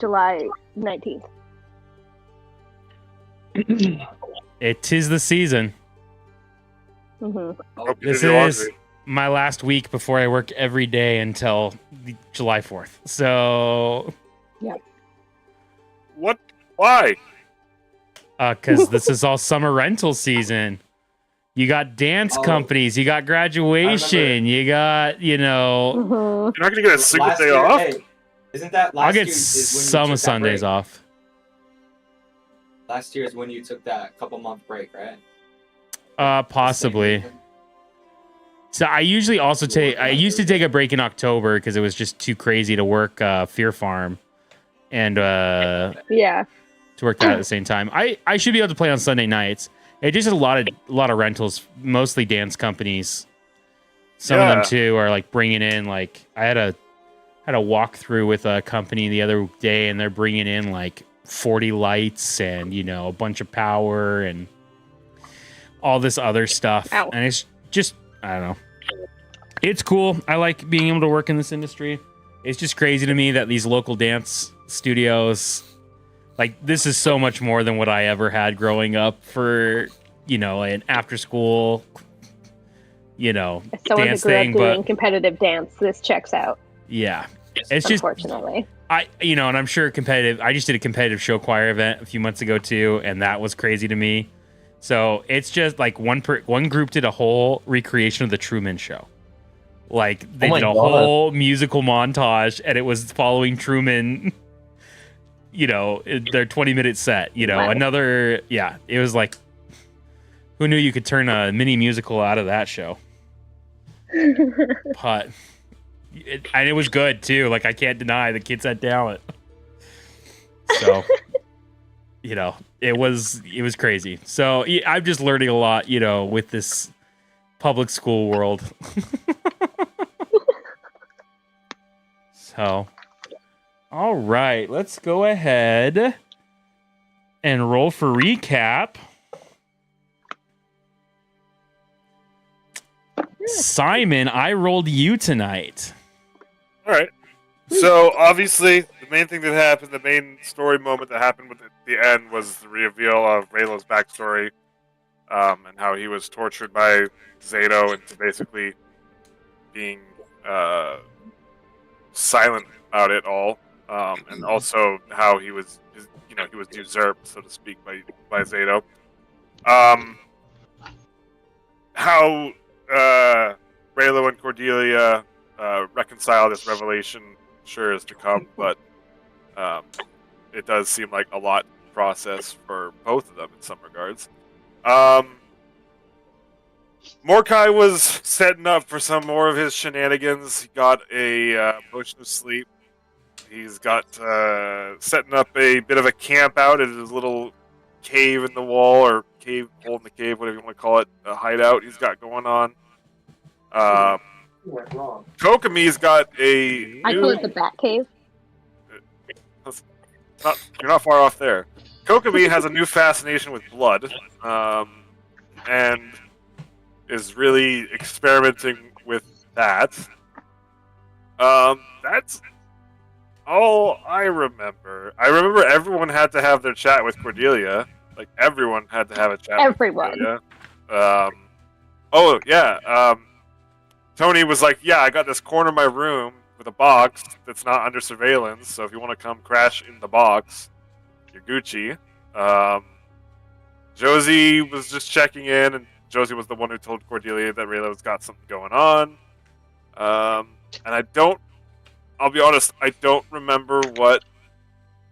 July 19th. It is the season. Mm-hmm. This is my last week before I work every day until July 4th. So, yeah. What? Why? Because this is all summer rental season. You got dance companies, you got graduation, you got, You're not going to get a single day off? Hey, isn't that last I'll get year is when you some took that Sundays break? off. Last year is when you took that couple-month break, right? Possibly. So I usually also I used to take a break in October because it was just too crazy to work Fear Farm and to work that at the same time. I should be able to play on Sunday nights. It just a lot of rentals, mostly dance companies. Some of them too are like bringing in like I had a walkthrough with a company the other day, and they're bringing in like 40 lights and a bunch of power and all this other stuff. Ow. And it's just I don't know. It's cool. I like being able to work in this industry. It's just crazy to me that these local dance studios, like, this is so much more than what I ever had growing up for, an after school, As someone dance who grew thing. up doing But competitive dance, this checks out. yeah, it's just, unfortunately. and I'm sure competitive. I just did a competitive show choir event a few months ago too, and that was crazy to me. So it's just like one group did a whole recreation of the Truman Show. Like they did a whole musical montage, and it was following Truman. Their 20-minute set. Wow. It was like, who knew you could turn a mini musical out of that show? But and it was good too. Like, I can't deny the kids had talent. So. It was crazy. So I'm just learning a lot, with this public school world. So, all right, let's go ahead and roll for recap. Simon, I rolled you tonight. All right. So, obviously, the main thing that happened, the main story moment that happened with the end was the reveal of Raylo's backstory, and how he was tortured by Zato into basically being silent about it all, and also how he was usurped, so to speak, by Zato. How Raylo and Cordelia reconcile this revelation sure is to come, but it does seem like a lot to process for both of them in some regards. Mordecai was setting up for some more of his shenanigans. He got a potion of sleep. He's got setting up a bit of a camp out at his little cave in the wall, or cave hole in the cave, whatever you want to call it, a hideout he's got going on. Kokomi's got a I call it the Bat Cave. You're not far off there. Kokomi has a new fascination with blood, and is really experimenting with that. That's all I remember. I remember everyone had to have their chat with Cordelia. Like, everyone had to have a chat with Cordelia. Tony was like, yeah, I got this corner of my room with a box that's not under surveillance, so if you want to come crash in the box, you're Gucci. Josie was just checking in, and Josie was the one who told Cordelia that Raylo's got something going on. And I'll be honest, I don't remember what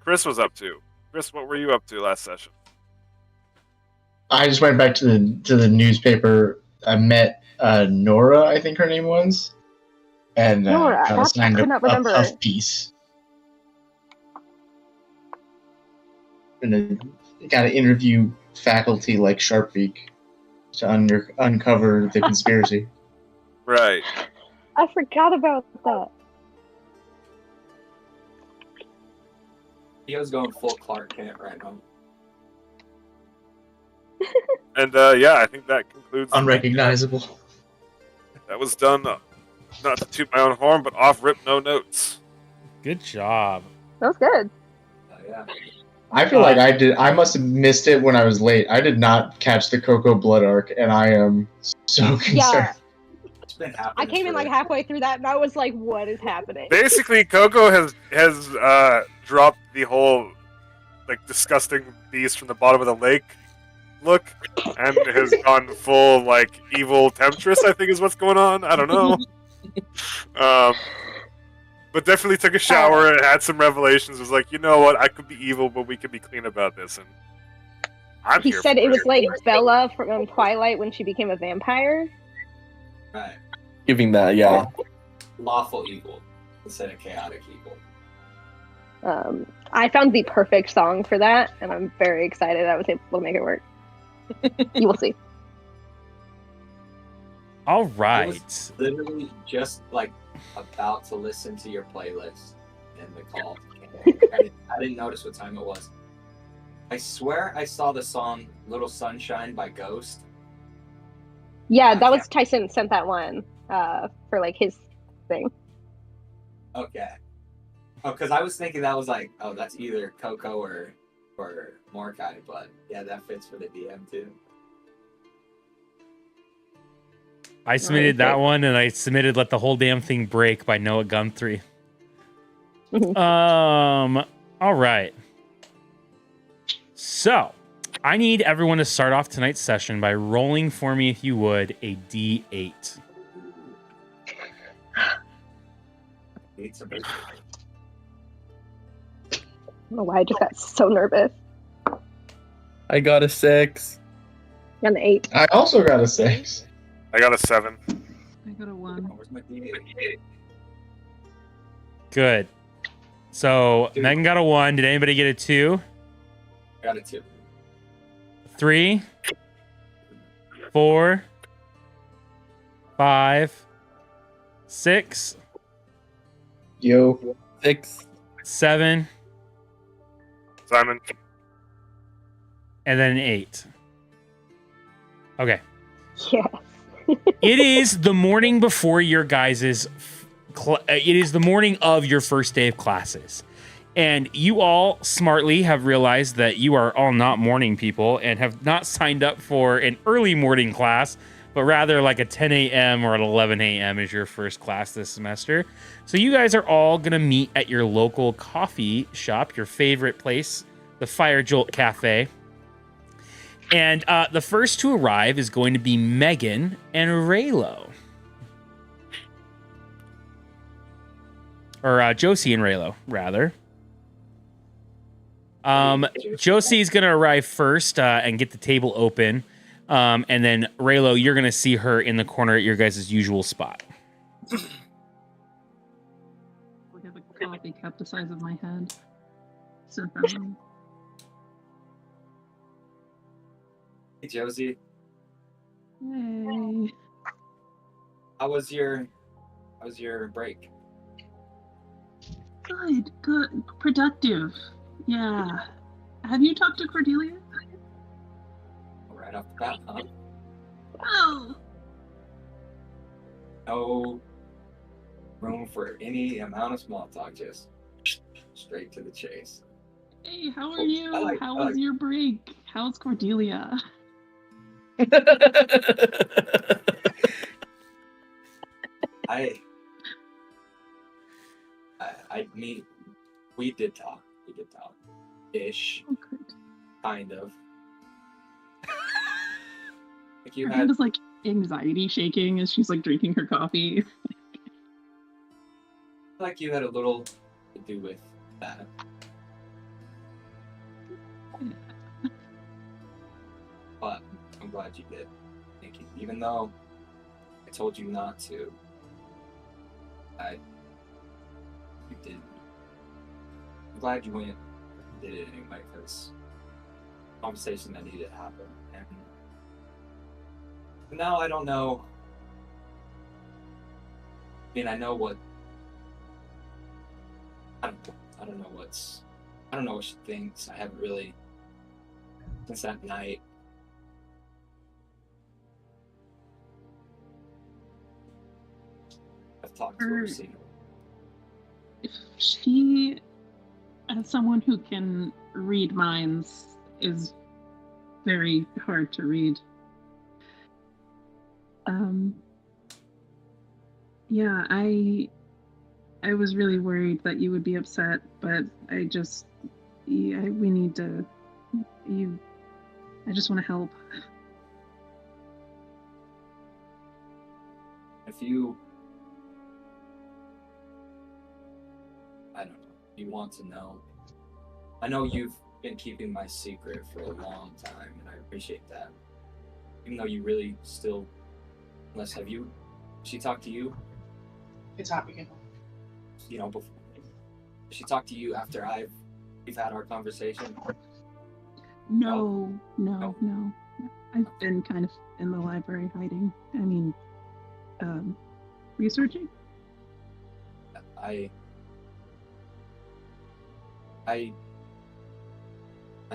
Chris was up to. Chris, what were you up to last session? I just went back to the newspaper. I met Nora, I think her name was, and Nora, I signed I could not remember. a piece. And got to interview faculty like Sharpbeak to uncover the conspiracy. Right. I forgot about that. He was going full Clark Kent right now. And I think that concludes. Unrecognizable. That was done, not to toot my own horn, but off rip, no notes. Good job. That was good. yeah. I feel like I must have missed it when I was late. I did not catch the Coco Blood arc, and I am so concerned. Yeah. It's been happening. I came in like halfway through that, and I was like, "What is happening?" Basically, Coco has dropped the whole like disgusting beast from the bottom of the lake look, and has gone full like evil temptress. I think is what's going on. I don't know. But definitely took a shower and had some revelations. Was like, you know what? I could be evil, but we could be clean about this. And he said it was like Bella from Twilight when she became a vampire. Right. Giving that, yeah. Lawful evil instead of chaotic evil. I found the perfect song for that, and I'm very excited I was able to make it work. You will see. All I right. was literally just like about to listen to your playlist and the call. I didn't notice what time it was. I swear I saw the song Little Sunshine by Ghost. Yeah, that was Tyson sent that one for like his thing. Okay. Oh, because I was thinking that was like, oh, that's either Coco or Morkai, but yeah, that fits for the DM too. I submitted that one, and I submitted "Let the Whole Damn Thing Break" by Noah Guthrie. All right. So, I need everyone to start off tonight's session by rolling for me, if you would, a D8. It's a I don't know why I just got so nervous. I got a 6. And the 8. I also got a 6. I got a 7. I got a 1. Where's my D8? Good. So, Megan got a 1. Did anybody get a 2? Got a 2. 3, 4, 5, 6, Yo. 6. 7, Simon. and then an 8. Okay. Yes. It is the morning before your guys's. It is the morning of your first day of classes. And you all smartly have realized that you are all not morning people and have not signed up for an early morning class, but rather like a 10 a.m. or an 11 a.m. is your first class this semester. So you guys are all going to meet at your local coffee shop, your favorite place, the Fire Jolt Cafe. And the first to arrive is going to be Megan and Raylo. Or Josie and Raylo, rather. Josie is going to arrive first and get the table open. And then, Raylo, you're going to see her in the corner at your guys' usual spot. We have a coffee cup the size of my head. So Hey, Josie. Yay. How was your break? Good. Productive. Yeah. Have you talked to Cordelia? Right off the bat, huh? Oh. No room for any amount of small talk, just straight to the chase. Hey, how are you? I How was your break? How's Cordelia? I mean, we did talk ish, Oh, good. kind of. Like Her hand is like anxiety shaking as she's like drinking her coffee. like you had a little to do with that. But I'm glad you did. Thank you. Even though I told you not to, you did. I'm glad you went and did it anyway, because conversation that needed to happen. And now I don't know. I mean, I know what. I don't know what she thinks. I haven't really since that night. I've talked to her. Seen her. If she as someone who can read minds is very hard to read. Yeah, I was really worried that you would be upset, but I just we need to I just want to help. If you, I don't know, you want to know. I know you've been keeping my secret for a long time, and I appreciate that. Even though you really still, unless have you, she talked to you? It's happening. You know, before she talked to you after we've had our conversation. No. I've been kind of in the library hiding. I mean, researching. I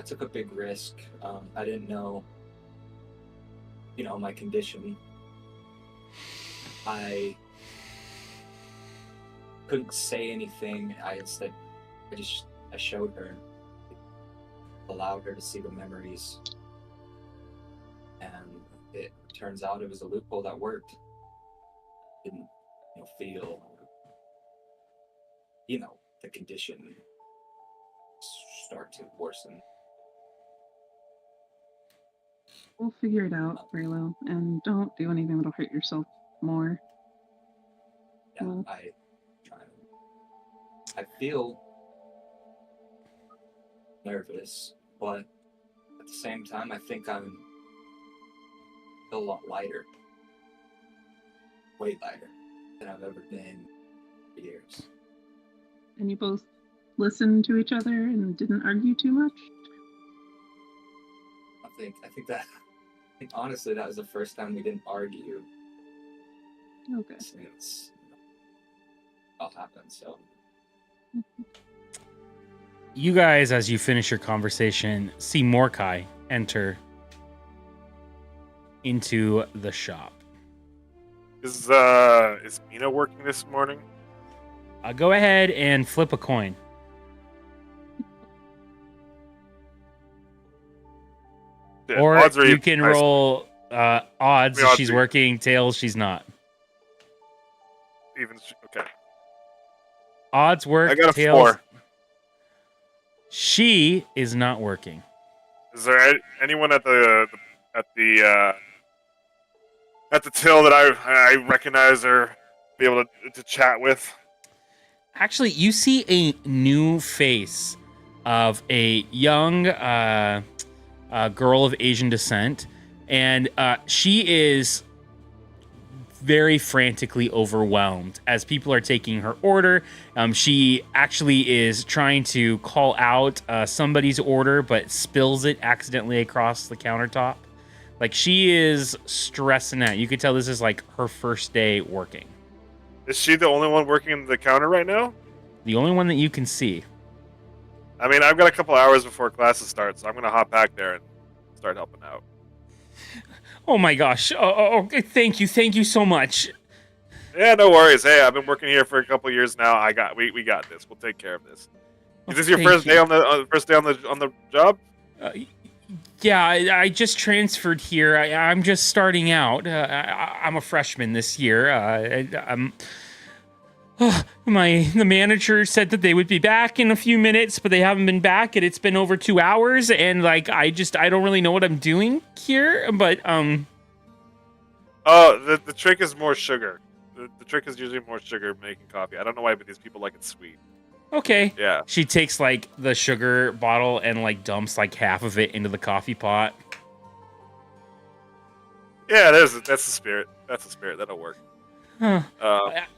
took a big risk. I didn't know, my condition. I couldn't say anything. I showed her, allowed her to see the memories, and it turns out it was a loophole that worked. Didn't feel the condition start to worsen. We'll figure it out, Raylo, and don't do anything that'll hurt yourself more. Yeah, Well, I feel nervous, but at the same time, I think I'm a lot lighter. Way lighter than I've ever been for years. and you both listened to each other and didn't argue too much? I think honestly that was the first time we didn't argue. Okay. Since all happened, so. You guys, as you finish your conversation, see Mordecai enter into the shop. Is Mina working this morning? Go ahead and flip a coin. Yeah, Or odds are you even can nice. roll odds. I mean, If odds she's are- working, tails, she's not. Okay. Odds work, I got a tails. 4. She is not working. Is there anyone at the till that I recognize or be able to chat with? Actually, you see a new face of a young girl of Asian descent, and she is very frantically overwhelmed as people are taking her order. She actually is trying to call out somebody's order, but spills it accidentally across the countertop. Like, she is stressing out. You could tell this is like her first day working. Is she the only one working the counter right now? The only one that you can see. I mean, I've got a couple hours before classes start, so I'm gonna hop back there and start helping out. Oh my gosh. Oh, thank you so much. Yeah, no worries. Hey, I've been working here for a couple years now. We got this. We'll take care of this. Is this your Thank first you. day on the job? Yeah, I just transferred here. I'm just starting out. I'm a freshman this year. The manager said that they would be back in a few minutes, but they haven't been back, and it's been over 2 hours. And like, I don't really know what I'm doing here. But Oh, the trick is more sugar. The trick is usually more sugar making coffee. I don't know why, but these people like it sweet. okay. Yeah. She takes like the sugar bottle and like dumps like half of it into the coffee pot. Yeah, that's the spirit. That's the spirit. That'll work. Huh.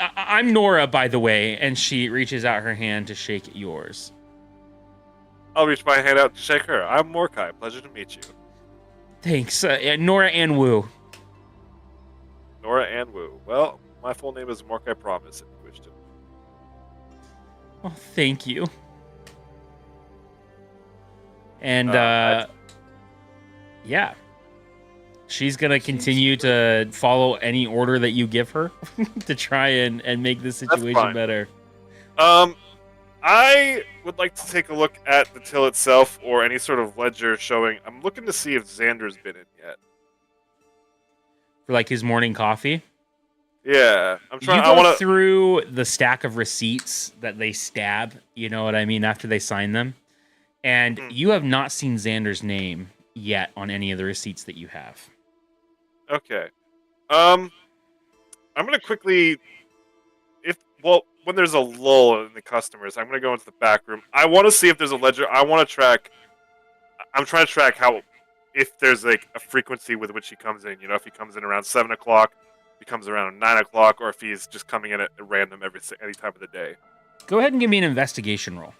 I'm Nora, by the way, and she reaches out her hand to shake yours. I'll reach my hand out to shake her. I'm Mordecai. Pleasure to meet you. Thanks, Nora and Wu. Nora and Wu. Well, my full name is Mordecai Promise, if you wish to. Oh, thank you. And yeah, she's gonna continue to follow any order that you give her to try and make the situation fine. better. I would like to take a look at the till itself or any sort of ledger showing. I'm looking to see if Xander's been in yet. For like his morning coffee. Yeah, I'm trying. You I go want to. through the stack of receipts that they stab. You know what I mean? After they sign them, and you have not seen Xander's name yet on any of the receipts that you have. Okay. I'm gonna quickly. When there's a lull in the customers, I'm gonna go into the back room. I want to see if there's a ledger. I want to track. I'm trying to track if there's like a frequency with which he comes in. You know, if he comes in around 7 o'clock, if he comes around 9 o'clock, or if he's just coming in at random any time of the day. Go ahead and give me an investigation roll.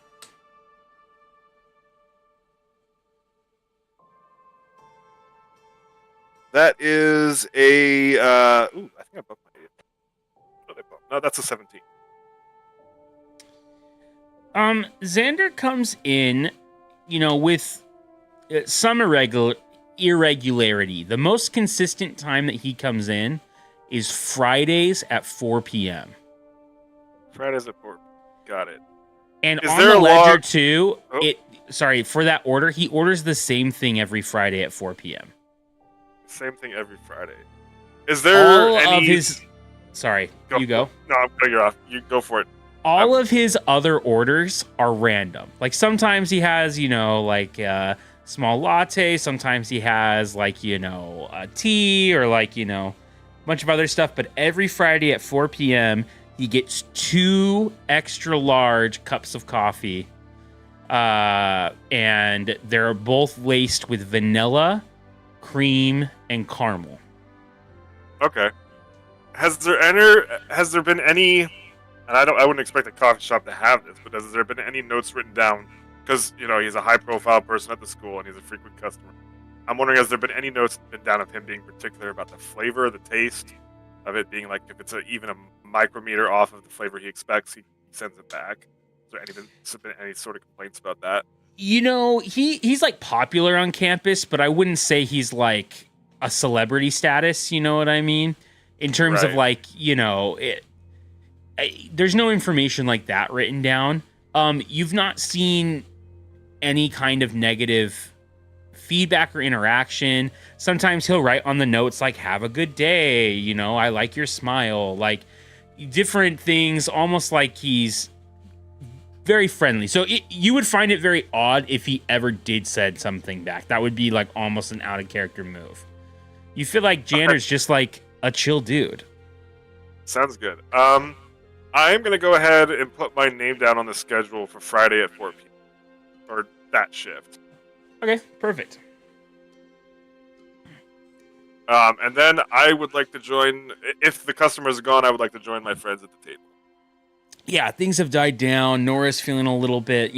That is a. I think I bumped my. No, that's a 17. Xander comes in, with some irregularity. The most consistent time that he comes in is Fridays at 4 p.m. Fridays at 4. Got it. And is on there the a ledger log? too, for that order, he orders the same thing every Friday at 4 p.m. Same thing every Friday. Is there of his... Sorry, you go. No, I'm cutting you off. You go for it. All of his other orders are random. Like sometimes he has, small latte. Sometimes he has a tea or a bunch of other stuff. But every Friday at 4 p.m., he gets 2 extra large cups of coffee. And they're both laced with vanilla, cream, and caramel. Okay. Has there been any? And I wouldn't expect a coffee shop to have this, but has there been any notes written down? Because he's a high-profile person at the school and he's a frequent customer. I'm wondering, has there been any notes been down of him being particular about the flavor, the taste of it being like if it's even a micrometer off of the flavor he expects, he sends it back? Has there been any sort of complaints about that? He's like popular on campus, but I wouldn't say he's like a celebrity status. You know what I mean? In terms of there's no information like that written down. You've not seen any kind of negative feedback or interaction. Sometimes he'll write on the notes like, have a good day. I like your smile, like different things, almost like he's very friendly. So you would find it very odd if he ever did said something back. That would be like almost an out of character move. You feel like Janner's just like a chill dude. Sounds good. I'm going to go ahead and put my name down on the schedule for Friday at 4 p.m. Or that shift. Okay, perfect. And then I would like to join, if the customers are gone, I would like to join my friends at the table. Yeah, things have died down. Nora's feeling a little bit,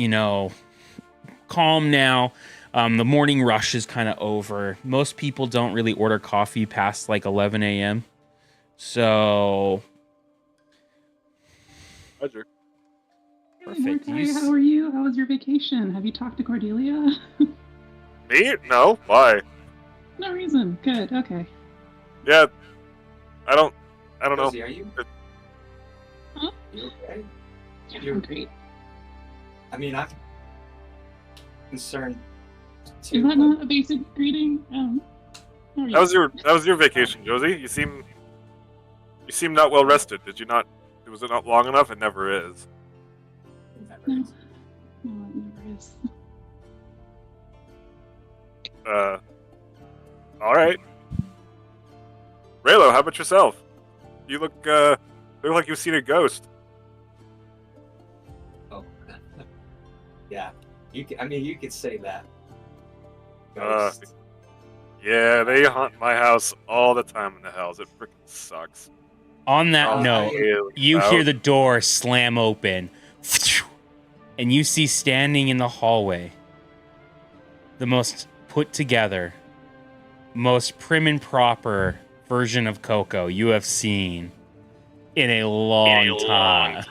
calm now. The morning rush is kind of over. Most people don't really order coffee past like 11 a.m. So... Roger. Perfect. Hey, how are you? How was your vacation? Have you talked to Cordelia? Me? No. Why? No reason. Good. Okay. Yeah. I don't know. Rosie, are you? Huh? You okay? Yeah, I'm great. I mean, I'm concerned Is too. that but- not a basic greeting? How are you? That was your vacation, Josie. You seem not well rested. Did you not? Was it not long enough? It never is. No. No, it never is. All right. Raylo, how about yourself? You look like you've seen a ghost. Oh. Yeah. You could say that. Uh, Ghost. Yeah, they haunt my house all the time in the hells. It freaking sucks. On that note, Really you loud. hear the door slam open, and you see standing in the hallway the most put together, most prim and proper version of Coco you have seen in a long time.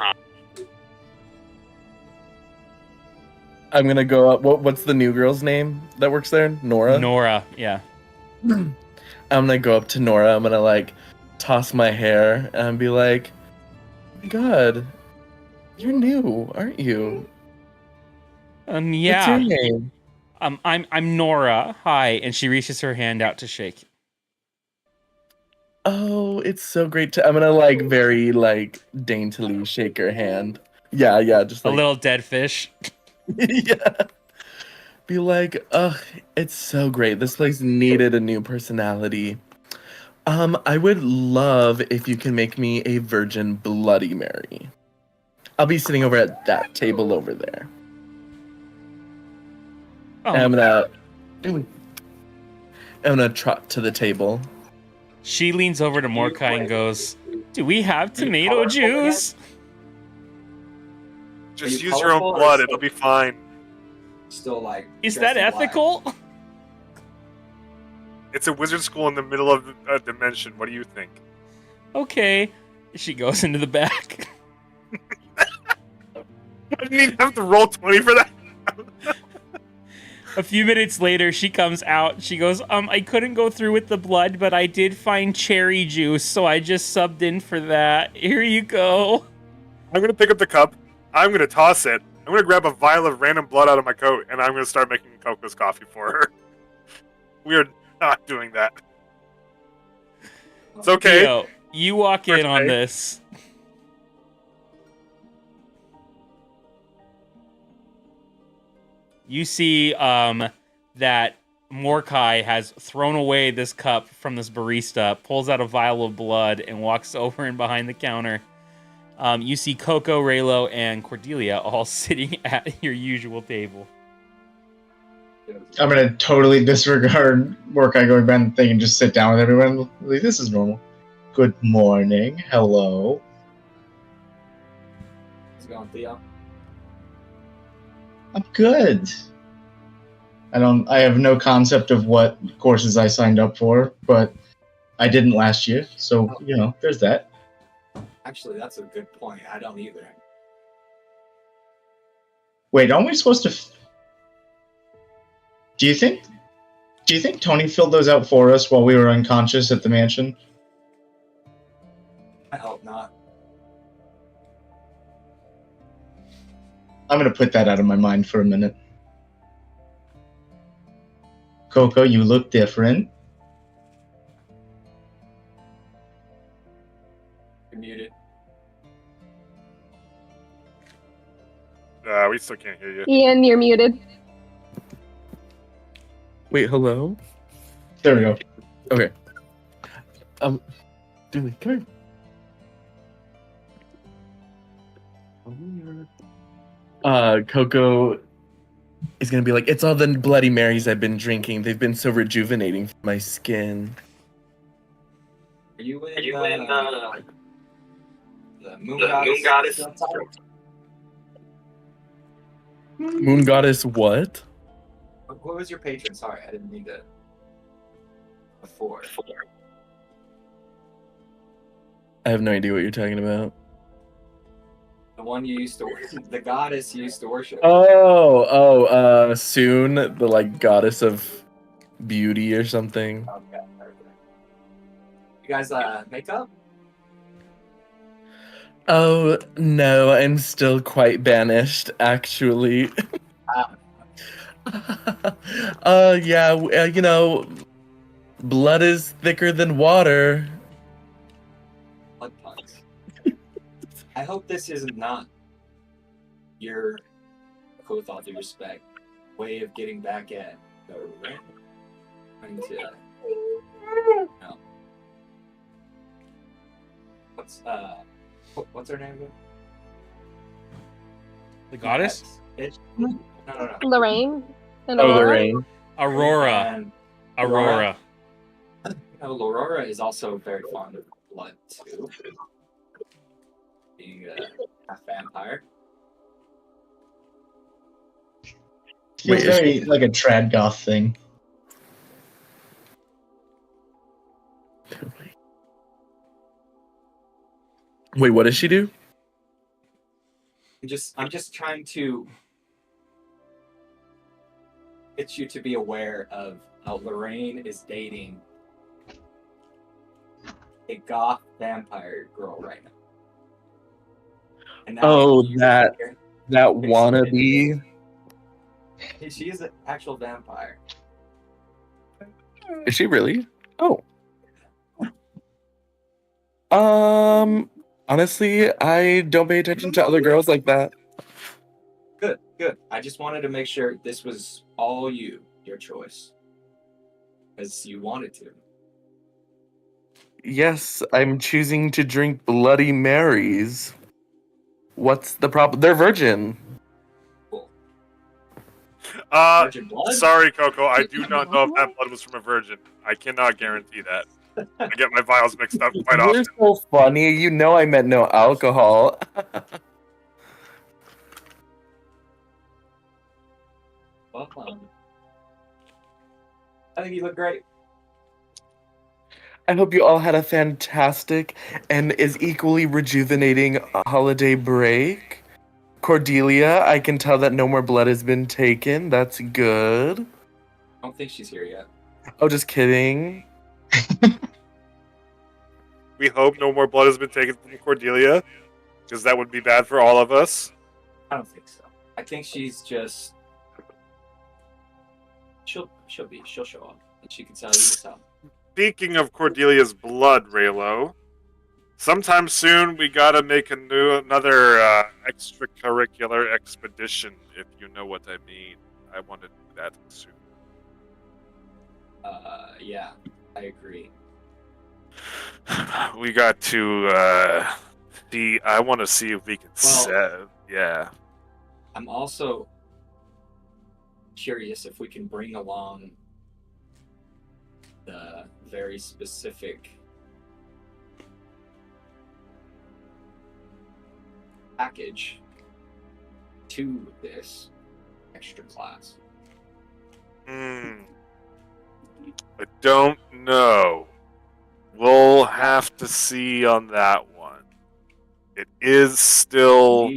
I'm gonna go up. What's the new girl's name that works there? Nora. Nora, yeah. I'm gonna go up to Nora. I'm gonna toss my hair and be like, "Oh my God, You're new, aren't you? Yeah. What's your name? I'm Nora. Hi, and she reaches her hand out to shake. Oh, it's so great to. I'm gonna like very like daintily shake her hand. Yeah, just A like little dead fish. yeah. Be like, ugh, it's so great. This place needed a new personality. I would love if you can make me a Virgin Bloody Mary. I'll be sitting over at that table over there. And I'm gonna trot to the table. She leans over to Mordecai and goes, "Do we have tomato juice?" Just use your own blood; it'll be fine. Still like. Is that ethical? It's a wizard school in the middle of a dimension. What do you think? Okay. She goes into the back. I didn't even have to roll 20 for that. A few minutes later, she comes out. She goes, I couldn't go through with the blood, but I did find cherry juice, so I just subbed in for that. Here you go. I'm going to pick up the cup. I'm going to toss it. I'm going to grab a vial of random blood out of my coat, and I'm going to start making Coco's coffee for her. We are not doing that. It's okay. Theo, you walk in on this. You see that Mordecai has thrown away this cup from this barista, pulls out a vial of blood, and walks over and behind the counter. You see Coco, Raylo, and Cordelia all sitting at your usual table. I'm gonna totally disregard Mordecai going behind the thing and just sit down with everyone. Like, this is normal. Good morning. Hello. How's it going, Theo? I'm good. I have no concept of what courses I signed up for, but I didn't last year, so there's that. Actually, that's a good point. I don't either. Wait, aren't we supposed to? Do you think Tony filled those out for us while we were unconscious at the mansion? I hope not. I'm gonna put that out of my mind for a minute. Coco, you look different. You're muted. We still can't hear you. Ian, you're muted. Wait, hello? There we go. Okay. Dooley, come here. Coco is gonna be like, it's all the Bloody Marys I've been drinking. They've been so rejuvenating for my skin. Are you in the Moon Goddess? Moon Goddess what? What was your patron? Sorry, I didn't mean to. Before. I have no idea what you're talking about. The one you used to worship. The goddess you used to worship. Soon, the like goddess of beauty or something. Okay. You guys make up? Oh no, I'm still quite banished, actually. Blood is thicker than water. Blood puns. I hope this is not your, with all due respect, way of getting back at the trying to. No. What's her name again? The goddess? No. Lorraine? And Lorraine. Aurora. Aurora. Aurora is also very fond of blood, too. Being a half vampire. It's very like a trad goth thing. Wait, what does she do? I'm just trying to get you to be aware of how Lorraine is dating a goth vampire girl right now. And now Oh, you that here, wannabe. she is an actual vampire. Is she really? Oh. Honestly, I don't pay attention to other girls like that. Good, good. I just wanted to make sure this was all you, your choice. Because you wanted to. Yes, I'm choosing to drink Bloody Marys. What's the problem? They're virgin. Cool. Virgin blood? Sorry, Coco. I do not know if that blood was from a virgin. I cannot guarantee that. I get my vials mixed up quite You're often. so funny. You know I meant no alcohol. Well, I think you look great. I hope you all had a fantastic and is equally rejuvenating holiday break. Cordelia, I can tell that no more blood has been taken. That's good. I don't think she's here yet. Oh, just kidding. We hope no more blood has been taken from Cordelia, because that would be bad for all of us. I don't think so. I think she's just. She'll show up, and she can tell you this out. Speaking of Cordelia's blood, Raylo, sometime soon we gotta make another extracurricular expedition, if you know what I mean. I want to do that soon. Yeah, I agree. We got to see. I want to see if we can yeah. I'm also curious if we can bring along the very specific package to this extra class. I don't know. We'll have to see on that one. It is still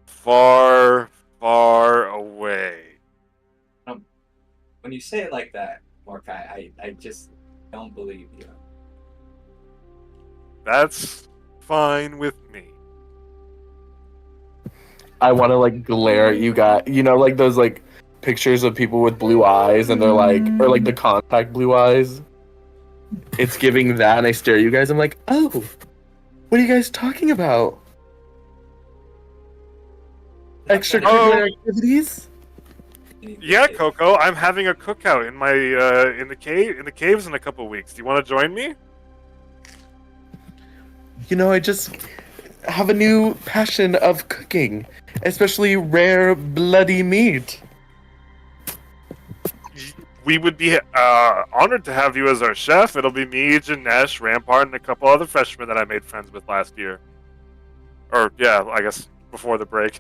far, far away. When you say it like that, Mordecai, I just don't believe you. That's fine with me. I want to like glare at you guys. You know, like those like pictures of people with blue eyes, and they're like, or like the contact blue eyes. It's giving that, and I stare at you guys. I'm like, oh, what are you guys talking about? Extracurricular activities? Yeah, Coco, I'm having a cookout in my in the caves in a couple weeks. Do you want to join me? You know, I just have a new passion of cooking, especially rare bloody meat. We would be honored to have you as our chef. It'll be me, Janesh, Rampart, and a couple other freshmen that I made friends with last year. Or, yeah, I guess before the break.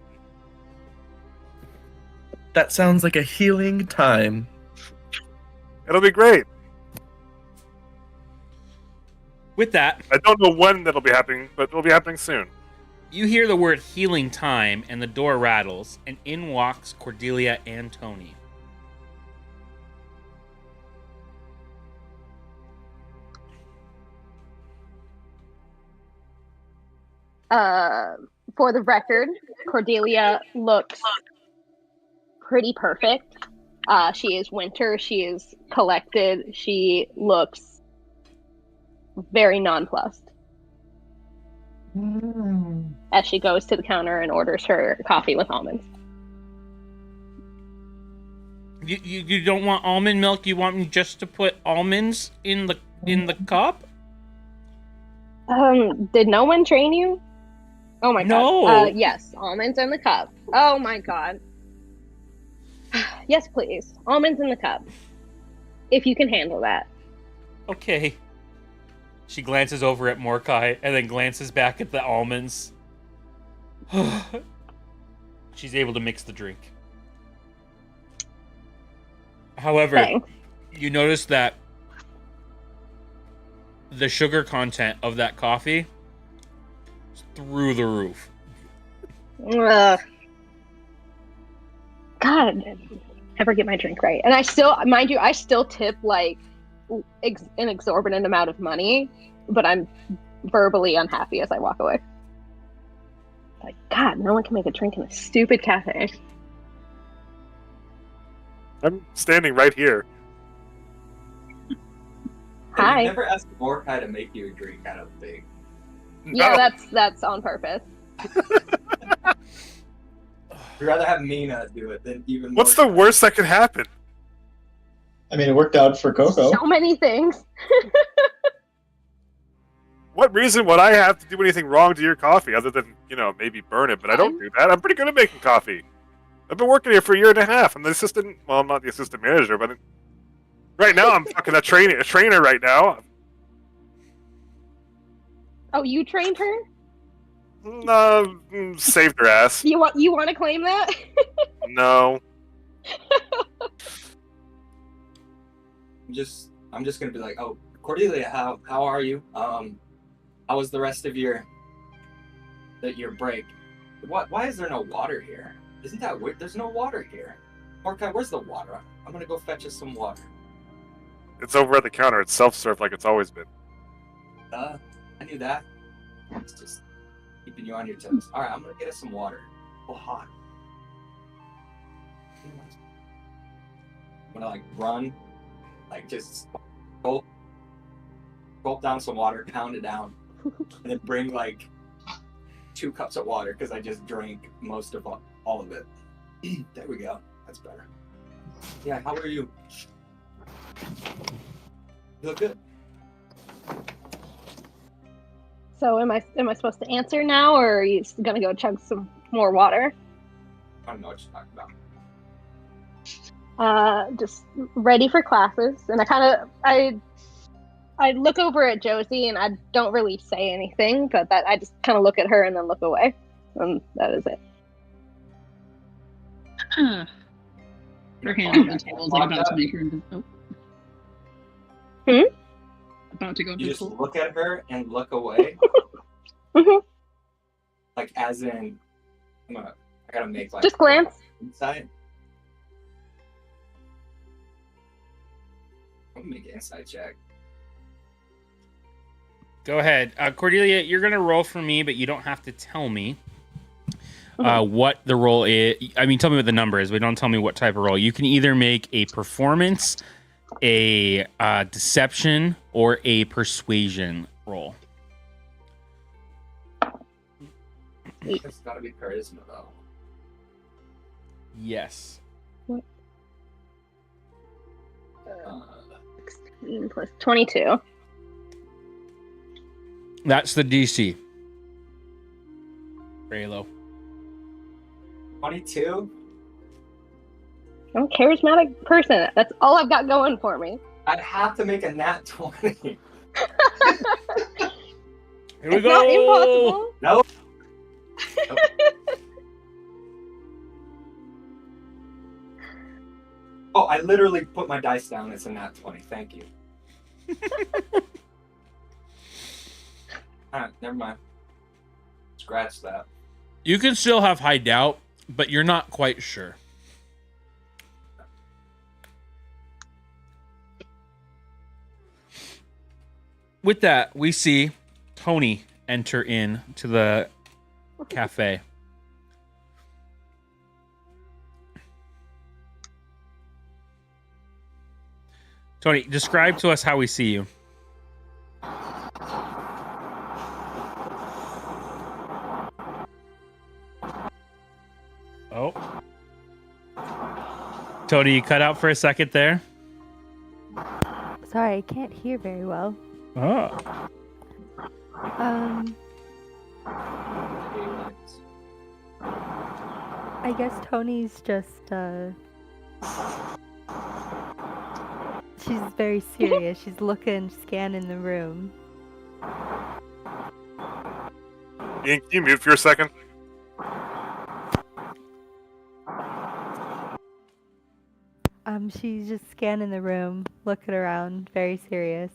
That sounds like a healing time. It'll be great. With that, I don't know when that'll be happening, but it'll be happening soon. you hear the word healing time, and the door rattles, and in walks Cordelia and Tony. For the record, Cordelia looks pretty perfect. She is winter. She is collected. She looks very nonplussed. As she goes to the counter and orders her coffee with almonds. You don't want almond milk? You want me just to put almonds in the cup? Did no one train you? Oh my No. god. Yes, almonds in the cup. Oh my god. Yes, please. Almonds in the cup. If you can handle that. Okay. She glances over at Mordecai and then glances back at the almonds. She's able to mix the drink. However, Thanks. you notice that the sugar content of that coffee is through the roof. Ugh. God, never get my drink right. And I still, mind you, I still tip like an exorbitant amount of money, but I'm verbally unhappy as I walk away. Like, God, no one can make a drink in a stupid cafe. I'm standing right here. Hi. You never asked Mordecai to make you a drink, I don't think. Yeah, No. that's on purpose. I'd rather have Mina do it than even What's the Mordecai. worst that could happen? I mean, it worked out for Coco. So many things. What reason would I have to do anything wrong to your coffee other than, maybe burn it? But I don't do that. I'm pretty good at making coffee. I've been working here for a year and a half. I'm the assistant. Well, I'm not the assistant manager, but right now I'm fucking a trainer right now. Oh, you trained her? Saved her ass. You want to claim that? No. I'm just gonna be like, oh, Cordelia, how are you? How was the rest of your break? Why is there no water here? Isn't that weird? There's no water here. Mordecai, where's the water? I'm gonna go fetch us some water. It's over at the counter. It's self-serve like it's always been. I knew that. It's just keeping you on your toes. All right, I'm gonna get us some water. Oh, hot. I'm gonna run, just gulp down some water, pound it down, and then bring 2 cups of water because I just drank most of all of it. There we go. That's better. Yeah, how are you? You look good. So am I supposed to answer now, or are you gonna go chug some more water? I don't know what you're talking about. Just ready for classes, and I look over at Josie, and I don't really say anything, but that I just kind of look at her and then look away, and that is it. Her hand on the table is about to make her invisible. About to go You just invisible. look at her and look away. As in, I gotta make just glance. Insight. I'm gonna make an insight check. Go ahead. Cordelia, you're going to roll for me, but you don't have to tell me what the roll is. I mean, tell me what the number is, but don't tell me what type of roll. You can either make a performance, a deception, or a persuasion roll. It's gotta be charisma, though. Yes. 16 plus 22. That's the DC. Very low. 22? I'm a charismatic person. That's all I've got going for me. I'd have to make a nat 20. Here we It's go. not impossible. Nope. Oh, I literally put my dice down. It's a nat 20. Thank you. Alright, never mind. Scratch that. You can still have high doubt, but you're not quite sure. With that, we see Tony enter in to the cafe. Tony, describe to us how we see you. Oh. Tony, you cut out for a second there. Sorry, I can't hear very well. Oh. I guess Tony's just, she's very serious. She's looking, scanning the room. Ian, can you mute for a second? She's just scanning the room, looking around, very serious.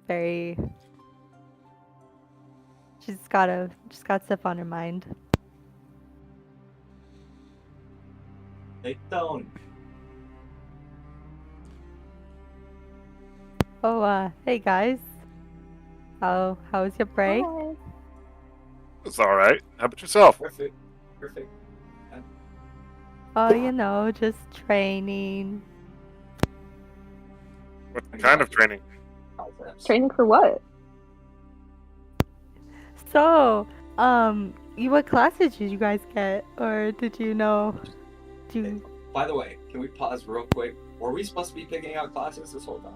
She's got stuff on her mind. Hey, Tone. Oh, hey guys. How was your break? Hi. It's all right. How about yourself? Perfect. Oh, just training. What kind of training? Training for what? So, what classes did you guys get, or did you know? By the way, can we pause real quick? Were we supposed to be picking out classes this whole time?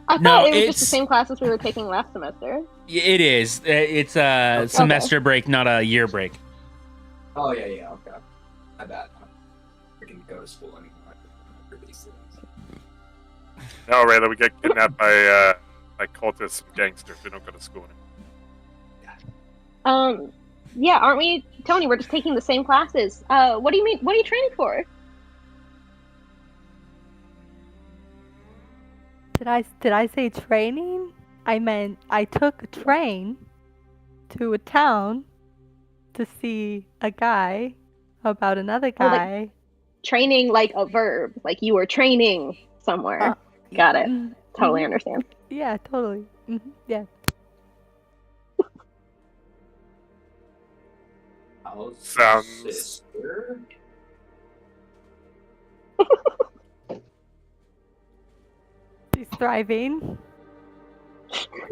I thought it was just the same classes we were taking last semester. It is. It's a semester break, not a year break. Oh, yeah, okay. My bad. I can go to school anymore. For these things. No, Rayla, we get kidnapped by cultists and gangsters. We don't go to school anymore. Yeah, aren't we, Tony? We're just taking the same classes. What do you mean? What are you training for? Did I say training? I meant I took a train to a town to see a guy about another guy. Like, training like a verb, like you were training somewhere. Got it. Totally understand. Yeah, totally. Yeah. Sounds. Sister? She's thriving.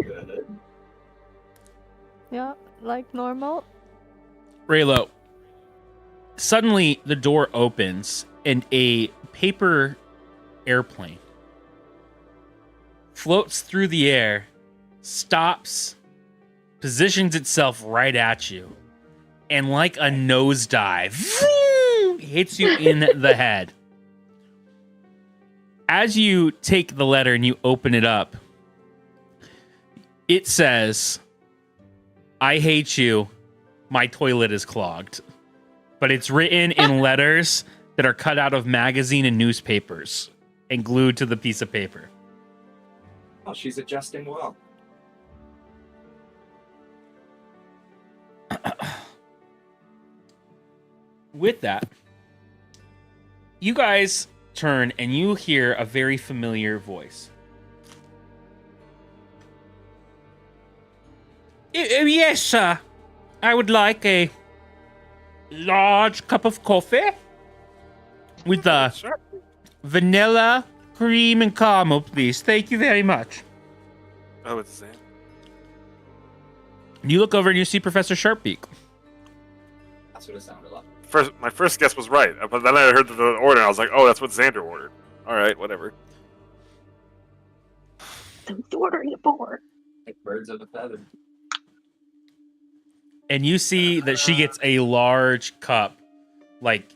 Good. Yeah, like normal. Raylo, suddenly the door opens and a paper airplane floats through the air, stops, positions itself right at you, and like a nosedive, hits you in the head. As you take the letter and you open it up, it says, "I hate you. My toilet is clogged." But it's written in letters that are cut out of magazine and newspapers and glued to the piece of paper. Oh, she's adjusting well. With that, you guys turn and you hear a very familiar voice. Yes, sir. I would like a large cup of coffee with vanilla, cream, and caramel, please. Thank you very much. Oh, it's Zan. You look over and you see Professor Sharpbeak. That's what it sounded like. My first guess was right, but then I heard the order and I was like, oh, that's what Xander ordered. All right, whatever. So who's ordering it for? Like birds of a feather. And you see that she gets a large cup, like,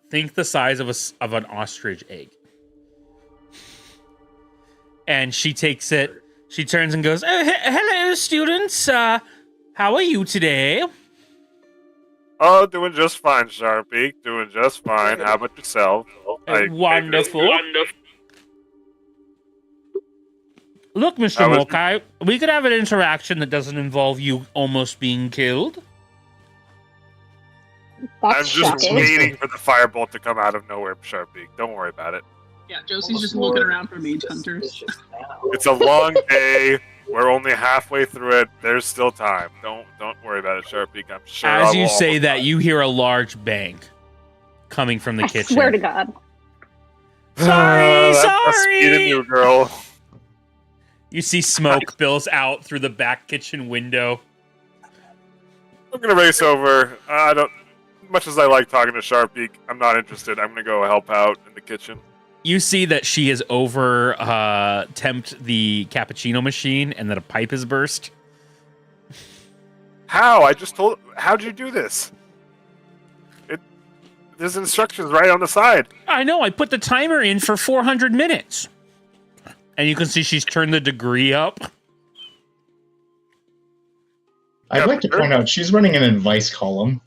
think the size of an ostrich egg. And she takes it, she turns and goes, hello, students. How are you today? Oh, doing just fine, Sharpie. Doing just fine. How about yourself? Wonderful. Look, Mr. Mokai, we could have an interaction that doesn't involve you almost being killed. I'm just waiting for the firebolt to come out of nowhere, Sharpie. Don't worry about it. Yeah, Josie's just looking around for mage hunters. It's a long day. We're only halfway through it. There's still time. Don't worry about it, Sharpie. I'm sure. As you say that, you hear a large bang coming from the kitchen. I swear to God. Sorry. Speed you, girl. You see smoke bills out through the back kitchen window. I'm gonna race over. I don't. Much as I like talking to Sharpie, I'm not interested. I'm gonna go help out in the kitchen. You see that she has temped the cappuccino machine and that a pipe has burst. How? How'd you do this? There's instructions right on the side. I know. I put the timer in for 400 minutes. And you can see she's turned the degree up. I'd like to point out she's running an advice column.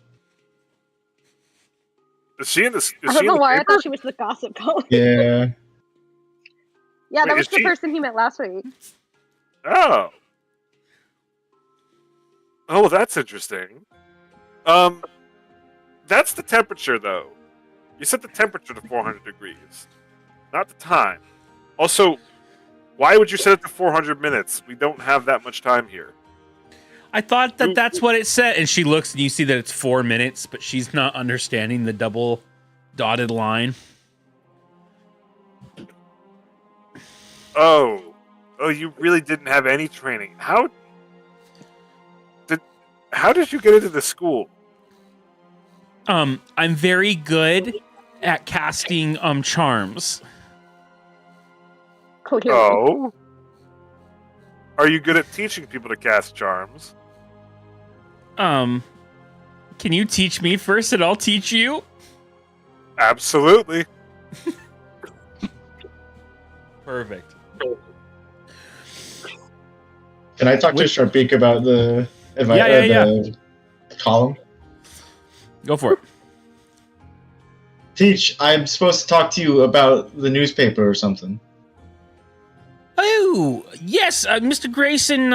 Is she in this? I don't know why. I thought she was the gossip column. Yeah. Yeah, that was the person he met last week. Oh. Oh, that's interesting. That's the temperature, though. You set the temperature to 400 degrees, not the time. Also, why would you set it to 400 minutes? We don't have that much time here. I thought that's what it said. And she looks and you see that it's 4 minutes, but she's not understanding the double dotted line. Oh, you really didn't have any training. How did you get into the school? I'm very good at casting charms. Oh. Are you good at teaching people to cast charms? Can you teach me first and I'll teach you? Absolutely. Perfect. Can I talk to Sharpik about the the column? Go for it. Teach, I'm supposed to talk to you about the newspaper or something. Oh, yes. Mr. Grayson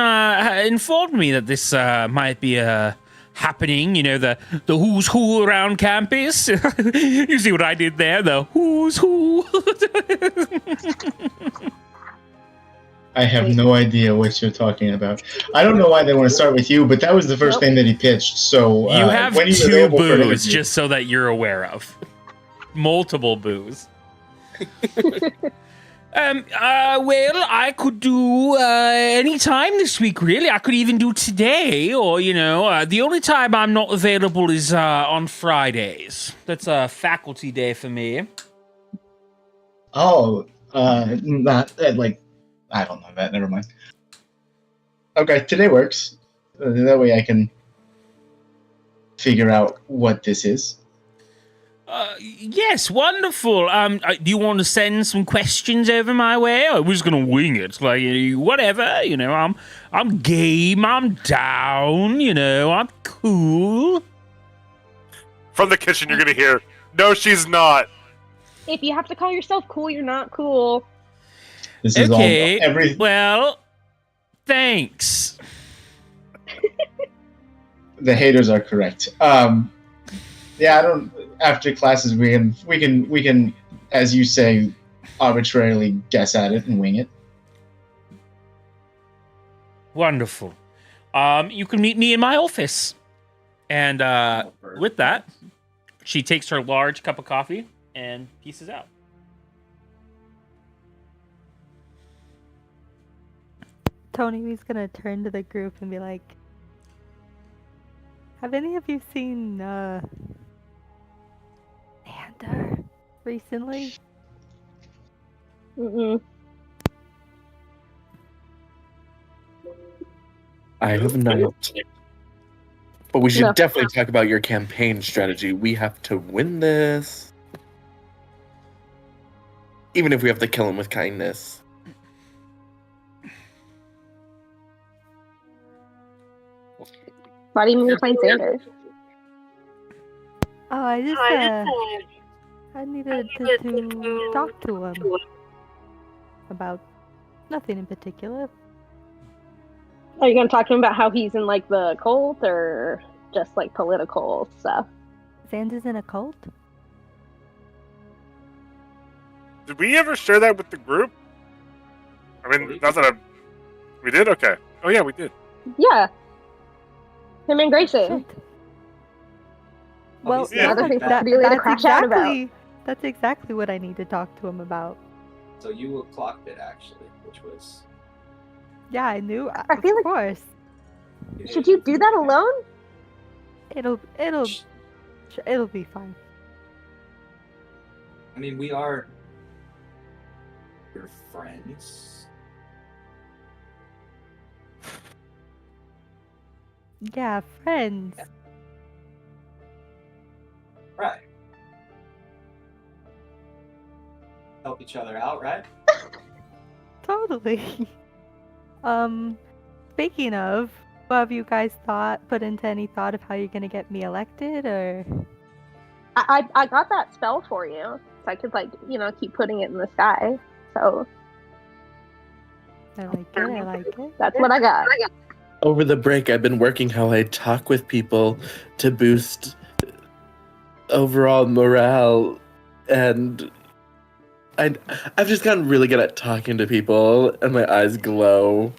informed me that this might be happening. You know, the who's who around campus. You see what I did there? The who's who. I have no idea what you're talking about. I don't know why they want to start with you, but that was the first thing that he pitched. So you have when he's 2 available for an boos, interview- just so that you're aware of. Multiple boos. Well, I could do any time this week, really. I could even do today, or, the only time I'm not available is on Fridays. That's a faculty day for me. Oh, I don't know that. Never mind. Okay, today works. That way I can figure out what this is. Yes, wonderful. Do you want to send some questions over my way? I was gonna wing it, like whatever. I'm game. I'm down. I'm cool. From the kitchen, you're gonna hear, "No, she's not." If you have to call yourself cool, you're not cool. This is okay. Well, thanks. The haters are correct. Yeah, I don't. After classes, we can, as you say, arbitrarily guess at it and wing it. Wonderful. You can meet me in my office. And with that, she takes her large cup of coffee and pieces out. Tony was gonna turn to the group and be like, "Have any of you seen Xander recently?" Mm-mm. I have not. But we should definitely talk about your campaign strategy. We have to win this. Even if we have to kill him with kindness. Why do you mean find Xander? Oh, I needed to talk to him about nothing in particular. Are you going to talk to him about how he's in the cult, or just political stuff? Xander's in a cult? Did we ever share that with the group? I mean, not that we did? Okay. Oh, yeah, we did. Yeah. Him and Grayson. Shit. Well, that's exactly what I need to talk to him about. So you clocked it, actually, which was... Yeah, I knew. I feel of course. Should you do that alone? It'll be fine. I mean, we are your friends. Yeah, friends. Yeah. Right. Help each other out, right? Totally. Speaking of, what have you guys put into any thought of how you're gonna get me elected, or? I got that spell for you, so I could keep putting it in the sky. So. I like it. That's what I got. Over the break, I've been working how I talk with people to boost overall morale, and I've just gotten really good at talking to people, and my eyes glow.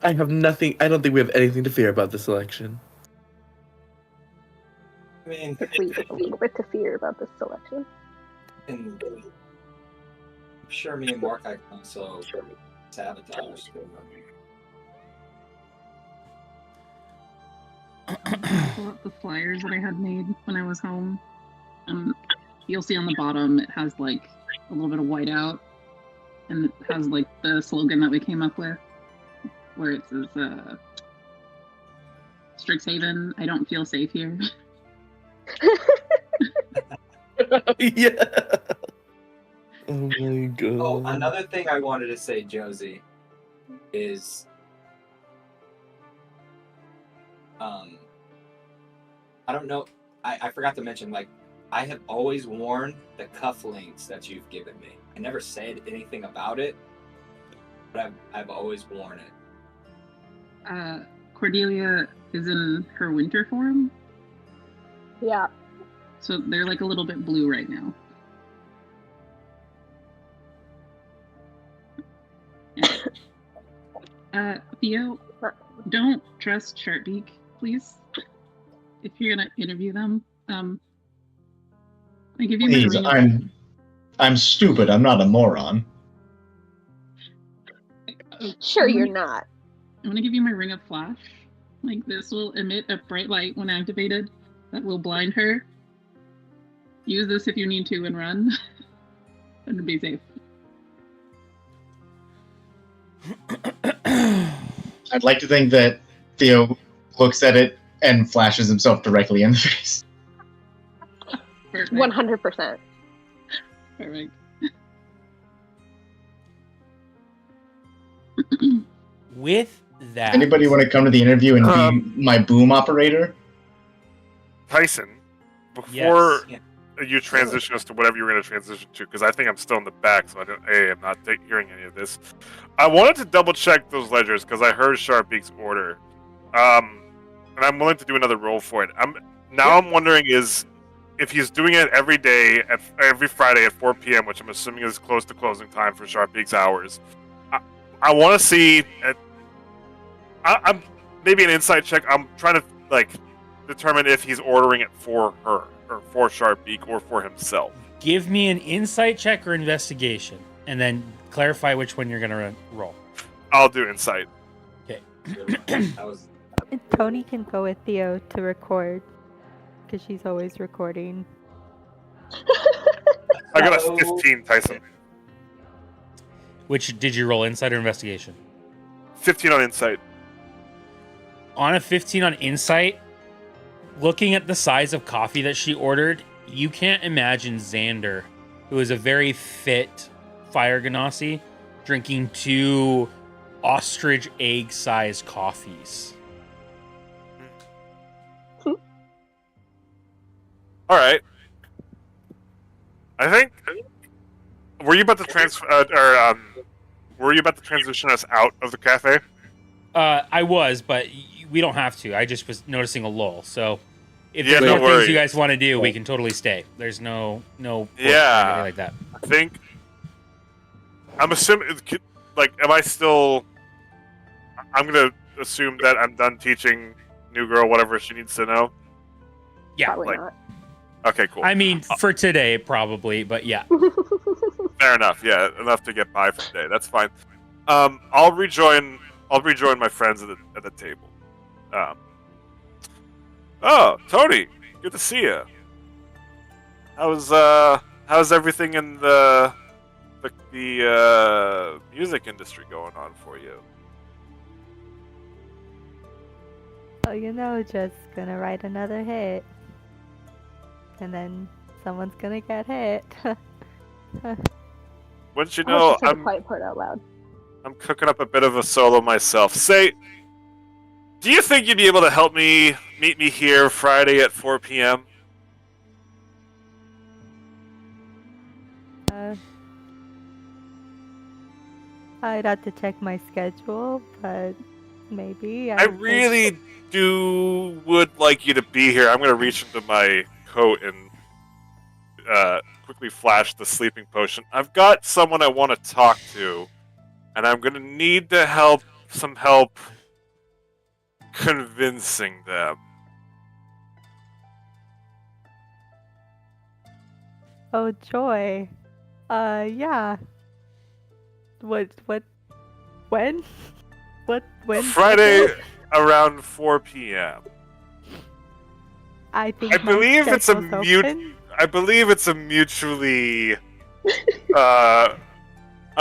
I have nothing. I don't think we have anything to fear about this election. I mean, At least a little bit to fear about this selection. and I'm sure me and Mark I can also sabotage. Pull up the flyers that I had made when I was home. You'll see on the bottom it has like a little bit of whiteout, and it has like the slogan that we came up with, where it says Strixhaven, I don't feel safe here. Yeah. Oh my god. Oh, another thing I wanted to say, Josie, is I don't know. I forgot to mention, like, I have always worn the cufflinks that you've given me. I never said anything about it, but I've always worn it. Cordelia is in her winter form, Yeah. so they're like a little bit blue right now. Theo, don't trust Sharpbeak, please. If you're gonna interview them, I give you Please, my ring. I'm stupid. I'm not a moron. Sure, you're not. I'm gonna give you my ring of flash. Like, this will emit a bright light when activated that will blind her. Use this if you need to and run. And be safe. I'd like to think that Theo looks at it and flashes himself directly in the face. Perfect. 100%. Perfect. With that, Anybody want to come to the interview and be my boom operator? Tyson, before you transition us to whatever you were going to transition to, because I think I'm still in the back, so I'm not hearing any of this. I wanted to double check those ledgers because I heard Sharpbeak's order, and I'm willing to do another roll for it. I'm wondering is if he's doing it every day every Friday at 4 p.m., which I'm assuming is close to closing time for Sharpbeak's hours. I want to see. I'm maybe an insight check. I'm trying to determine if he's ordering it for her or for Sharpbeak or for himself. Give me an insight check or investigation, and then clarify which one you're gonna roll. I'll do insight. Okay. Tony can go with Theo to record, because she's always recording. I got a 15, Tyson. Which did you roll, insight or investigation? 15 on insight. On a 15 on insight, looking at the size of coffee that she ordered, you can't imagine Xander, who is a very fit fire ganassi, drinking 2 ostrich egg-sized coffees. All right. I think. Were you about to were you about to transition us out of the cafe? I was, but we don't have to. I just was noticing a lull. So if there's no more things worries. you guys want to do, we can totally stay. There's no anything like that. I think. I'm assuming. Am I still? I'm gonna assume that I'm done teaching new girl whatever she needs to know. Yeah. Probably not. Okay, cool. I mean, for today, probably, but yeah. Fair enough. Yeah, enough to get by for today. That's fine. I'll rejoin my friends at the table. Oh, Tony, good to see you. How's everything in the music industry going on for you? Oh, just gonna write another hit. And then someone's gonna get hit. Wouldn't you know, the quiet part out loud. I'm cooking up a bit of a solo myself. Do you think you'd be able to meet me here Friday at 4 p.m.? I'd have to check my schedule, but maybe. I really would like you to be here. I'm going to reach into my coat and quickly flash the sleeping potion. I've got someone I want to talk to, and I'm going to need to help some help convincing them. Oh, joy. Yeah. When? When? Friday around 4 p.m. I think I believe it's a open. I believe it's a mutually a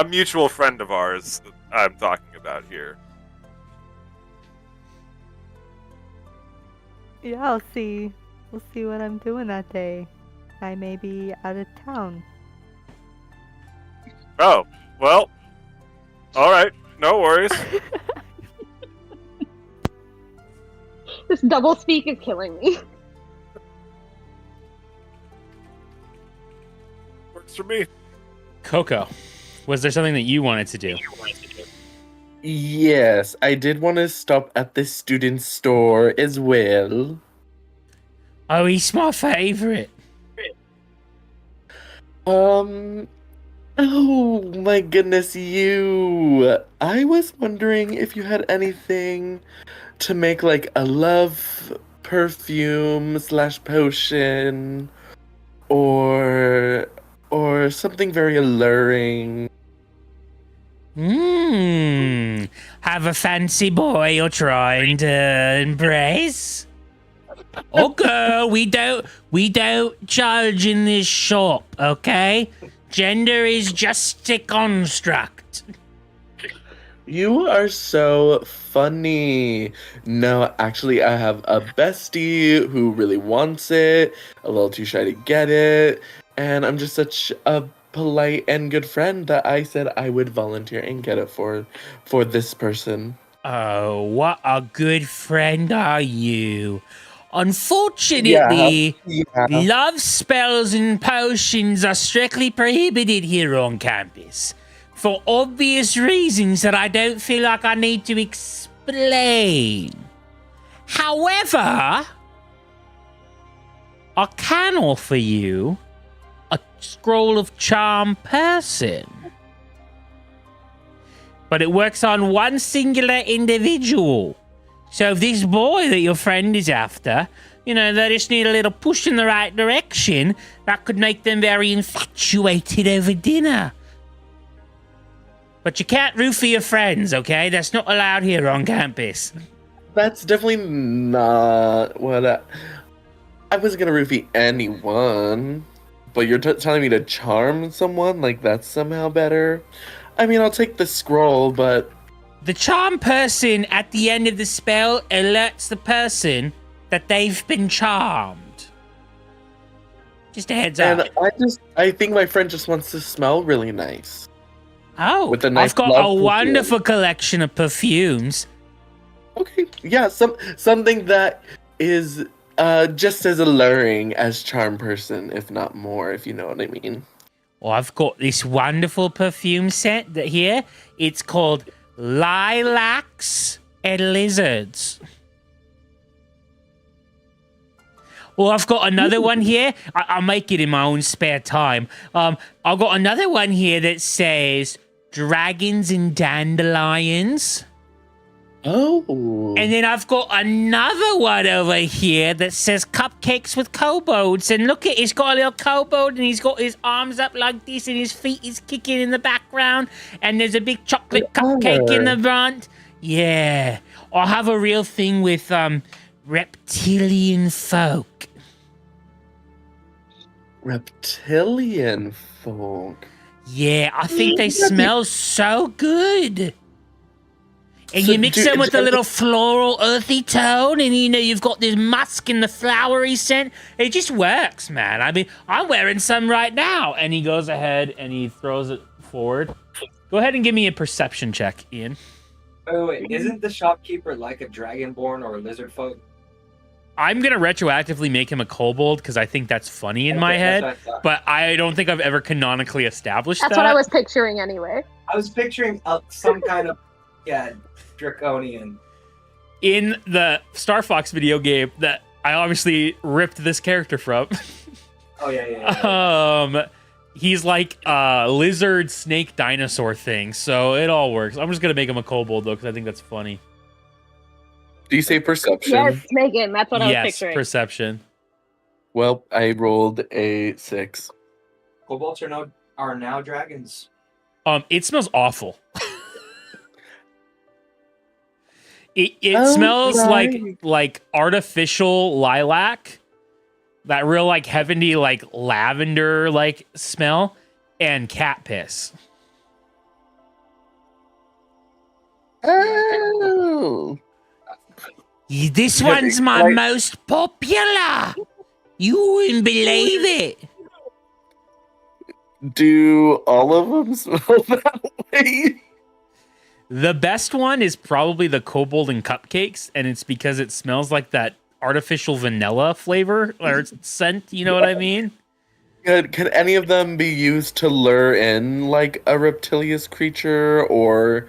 mutual friend of ours that I'm talking about here. Yeah, I'll see. We'll see what I'm doing that day. I may be out of town. Oh, well. All right, no worries. This double speak is killing me. Works for me. Coco, was there something that you wanted to do? Yes, I did want to stop at the student store as well. Oh, he's my favorite. Oh my goodness, you. I was wondering if you had anything to make like a love perfume / potion or something very alluring. Have a fancy boy you're trying to embrace? Oh girl, we don't judge in this shop, okay? Gender is just a construct. You are so funny. No, actually, I have a bestie who really wants it, a little too shy to get it, and I'm just such a polite and good friend that I said I would volunteer and get it for this person. Oh, what a good friend are you. Unfortunately, love spells and potions are strictly prohibited here on campus. For obvious reasons that I don't feel like I need to explain. However, I can offer you a scroll of charm person. But it works on one singular individual. So if this boy that your friend is after, they just need a little push in the right direction, that could make them very infatuated over dinner. But you can't roofie your friends, okay? That's not allowed here on campus. That's definitely not what I wasn't gonna roofie anyone. But you're telling me to charm someone? Like, that's somehow better? I mean, I'll take the scroll, but... The charm person at the end of the spell alerts the person that they've been charmed. Just a heads up. And I think my friend just wants to smell really nice. Oh, with a nice I've got a wonderful collection of perfumes. Okay, yeah, something that is just as alluring as charm person, if not more, if you know what I mean. Well, I've got this wonderful perfume set here. It's called Lilacs and Lizards. Well, I've got another one here. I'll make it in my own spare time. I've got another one here that says Dragons and Dandelions. Oh. And then I've got another one over here that says Cupcakes with Kobolds. And look he's got a little kobold and he's got his arms up like this and his feet is kicking in the background. And there's a big chocolate cupcake in the front. Yeah. I'll have a real thing with reptilian folk. Reptilian folk? Yeah, I think they smell so good. And you mix them with a little floral, earthy tone, and you've got this musk and the flowery scent. It just works, man. I mean, I'm wearing some right now. And he goes ahead and he throws it forward. Go ahead and give me a perception check, Ian. Wait, isn't the shopkeeper like a dragonborn or a lizard folk? I'm going to retroactively make him a kobold because I think that's funny in my head, but I don't think I've ever canonically established that. That's what I was picturing anyway. I was picturing some kind of, draconian. In the Star Fox video game that I obviously ripped this character from. Oh, yeah. He's like a lizard, snake, dinosaur thing, so it all works. I'm just gonna make him a kobold though, because I think that's funny. Do you say perception? Yes, Megan. That's what I was Yes, picturing. perception. Well, I rolled a 6. Kobolds are now dragons. It smells awful. It Oh, smells right. like artificial lilac, that real like heavenly like lavender like smell, and cat piss. Oh. This one's my most popular. You wouldn't believe it. Do all of them smell that way? The best one is probably the kobold and cupcakes, and it's because it smells like that artificial vanilla flavor or scent. You know what I mean? Could any of them be used to lure in like a reptilious creature, or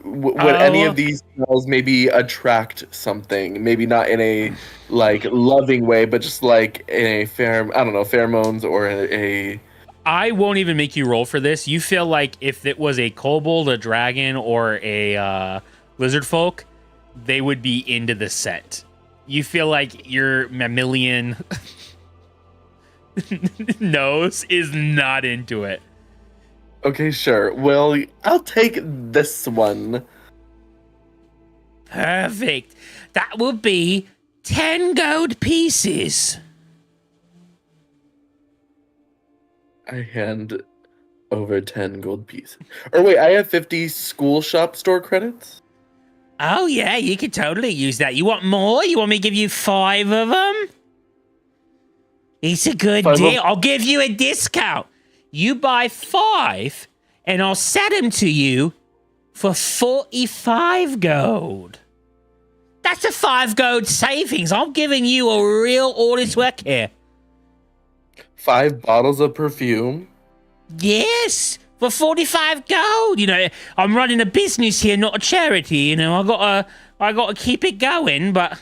would any of these smells maybe attract something? Maybe not in a like loving way, but just like in a pheromones or a. I won't even make you roll for this. You feel like if it was a kobold, a dragon, or a lizard folk, they would be into the set. You feel like your mammalian nose is not into it. Okay, sure. Well, I'll take this one. Perfect. That will be 10 gold pieces. I hand over 10 gold pieces. Or wait, I have 50 school shop store credits? Oh, yeah, you could totally use that. You want more? You want me to give you 5 of them? It's a good deal. I'll give you a discount. You buy 5, and I'll set them to you for 45 gold. That's a 5 gold savings. I'm giving you a real honest work here. 5 bottles of perfume? Yes, for 45 gold. You know, I'm running a business here, not a charity. You know, I gotta keep it going, but.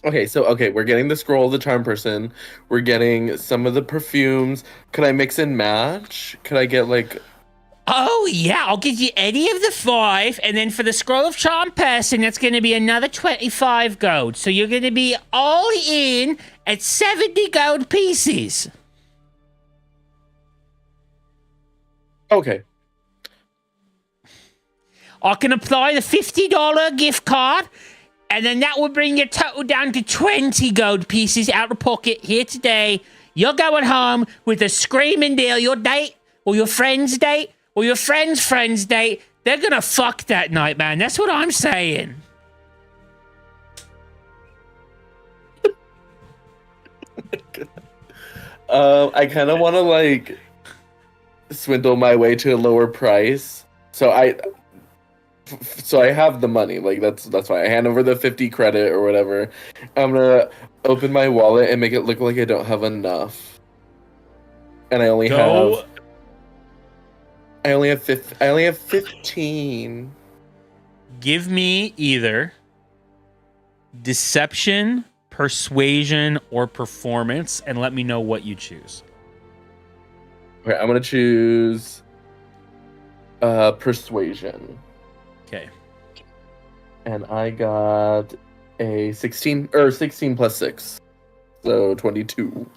Okay, we're getting the scroll of the charm person. We're getting some of the perfumes. Could I mix and match? Could I get like... Oh, yeah, I'll give you any of the 5, and then for the scroll of charm person, that's going to be another 25 gold. So you're going to be all in at 70 gold pieces. Okay. I can apply the $50 gift card, and then that will bring your total down to 20 gold pieces out of pocket here today. You're going home with a screaming deal. Your date, or your friend's date, or your friend's date, they're gonna fuck that night, man. That's what I'm saying. I kind of want to like swindle my way to a lower price. So I have the money. Like that's why I hand over the 50 credit or whatever. I'm gonna open my wallet and make it look like I don't have enough. And I only have 15. Give me either deception, persuasion, or performance, and let me know what you choose. Okay, I'm gonna choose persuasion. Okay. And I got a 16 plus 6. So 22.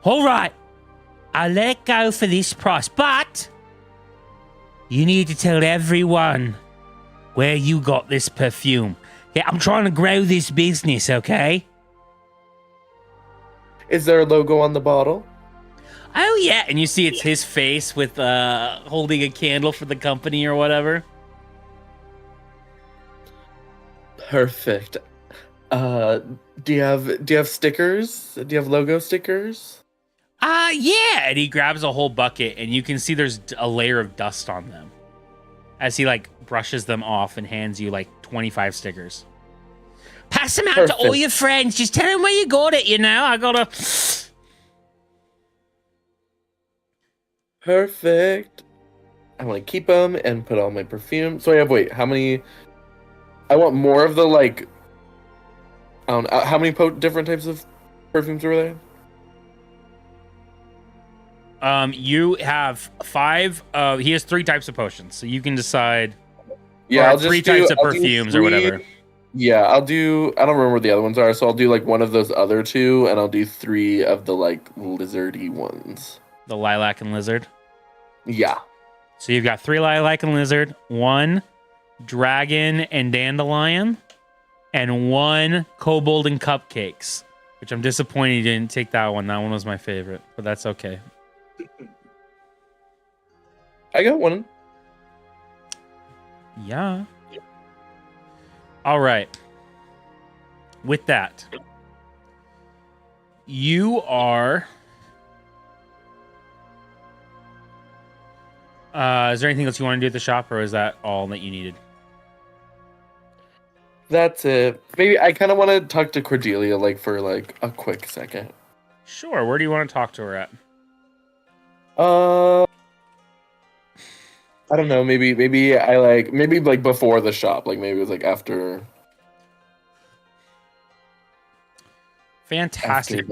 All right. I'll let go for this price, but you need to tell everyone where you got this perfume. Yeah, I'm trying to grow this business, okay? Is there a logo on the bottle? Oh, yeah. And you see it's his face with holding a candle for the company or whatever. Perfect. Do you have stickers? Do you have logo stickers? Yeah. And he grabs a whole bucket, and you can see there's a layer of dust on them as he like brushes them off and hands you like 25 stickers. Pass them out to all your friends. Just tell them where you got it. You know, I gotta. Perfect. I want to keep them and put all my perfume. So I have how many? I want more of the like I don't know. How many different types of perfumes were there? You have 5. He has 3 types of potions, so you can decide. Yeah, I'll 3 types of perfumes or whatever. Yeah, I'll do. I don't remember what the other ones are, so I'll do like one of those other 2, and I'll do 3 of the like lizardy ones. The lilac and lizard. Yeah. So you've got 3 lilac and lizard, 1 dragon and dandelion, and 1 kobold and cupcakes. Which I'm disappointed you didn't take that one. That one was my favorite, but that's okay. I got one. Yeah. All right. With that, you are. Is there anything else you want to do at the shop, or is that all that you needed? That's it. Maybe I kind of want to talk to Cordelia, like for like a quick second. Sure. Where do you want to talk to her at? I don't know. Maybe before the shop. Like maybe it was like after. Fantastic.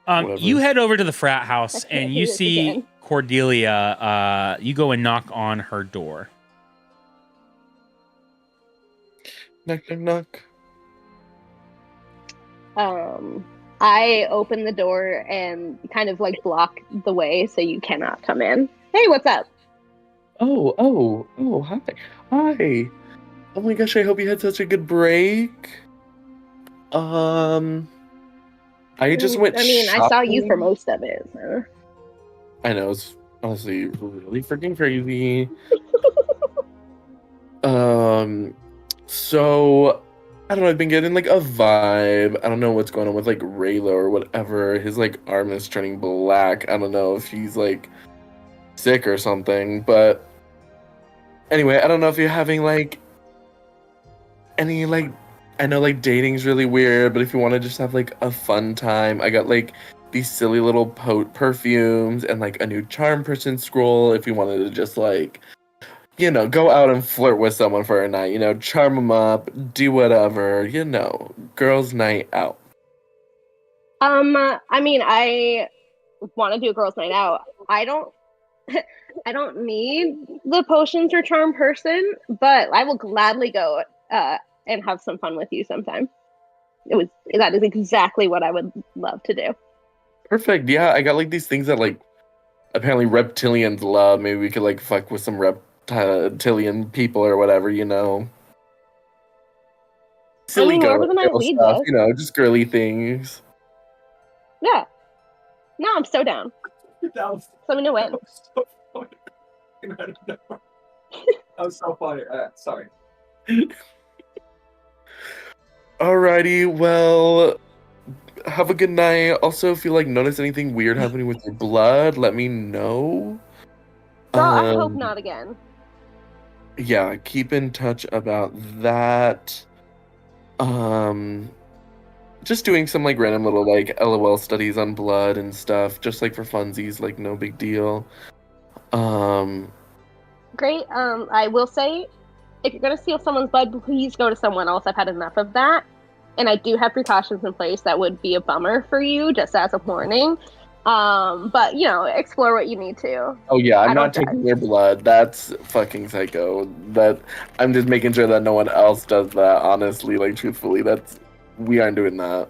After you head over to the frat house and you see Cordelia. You go and knock on her door. Knock, knock, knock. I open the door and kind of like block the way so you cannot come in. Hey, what's up? Oh, hi. Hi. Oh my gosh, I hope you had such a good break. I just went shopping. I saw you for most of it. So. I know, it's honestly really freaking crazy. So I don't know, I've been getting like a vibe. I don't know what's going on with like Raylo or whatever. His like arm is turning black. I don't know if he's like sick or something, but anyway, I don't know if you're having like any like, I know like dating's really weird, but if you want to just have like a fun time, I got like these silly little perfumes and like a new charm person scroll if you wanted to just like, you know, go out and flirt with someone for a night, you know, charm them up, do whatever, you know, girls' night out. I mean, I want to do a girls' night out. I don't need the potions or charm person, but I will gladly go and have some fun with you sometime. That is exactly what I would love to do. Perfect. Yeah, I got like these things that like apparently reptilians love. Maybe we could like fuck with some reptilian people or whatever, you know. Silly girl stuff, you know, just girly things. Yeah. No, I'm so down. Let me know when. That was so funny. Sorry. Alrighty, well, have a good night. Also, if you like notice anything weird happening with your blood, let me know. Girl, I hope not again. Yeah, keep in touch about that. Just doing some like random little like LOL studies on blood and stuff, just like for funsies, like no big deal. Great. I will say, if you're gonna steal someone's blood, please go to someone else. I've had enough of that. And I do have precautions in place that would be a bummer for you, just as a warning. But you know, explore what you need to. Oh yeah, I'm not taking your blood. That's fucking psycho. That I'm just making sure that no one else does that. Honestly, like truthfully, we aren't doing that.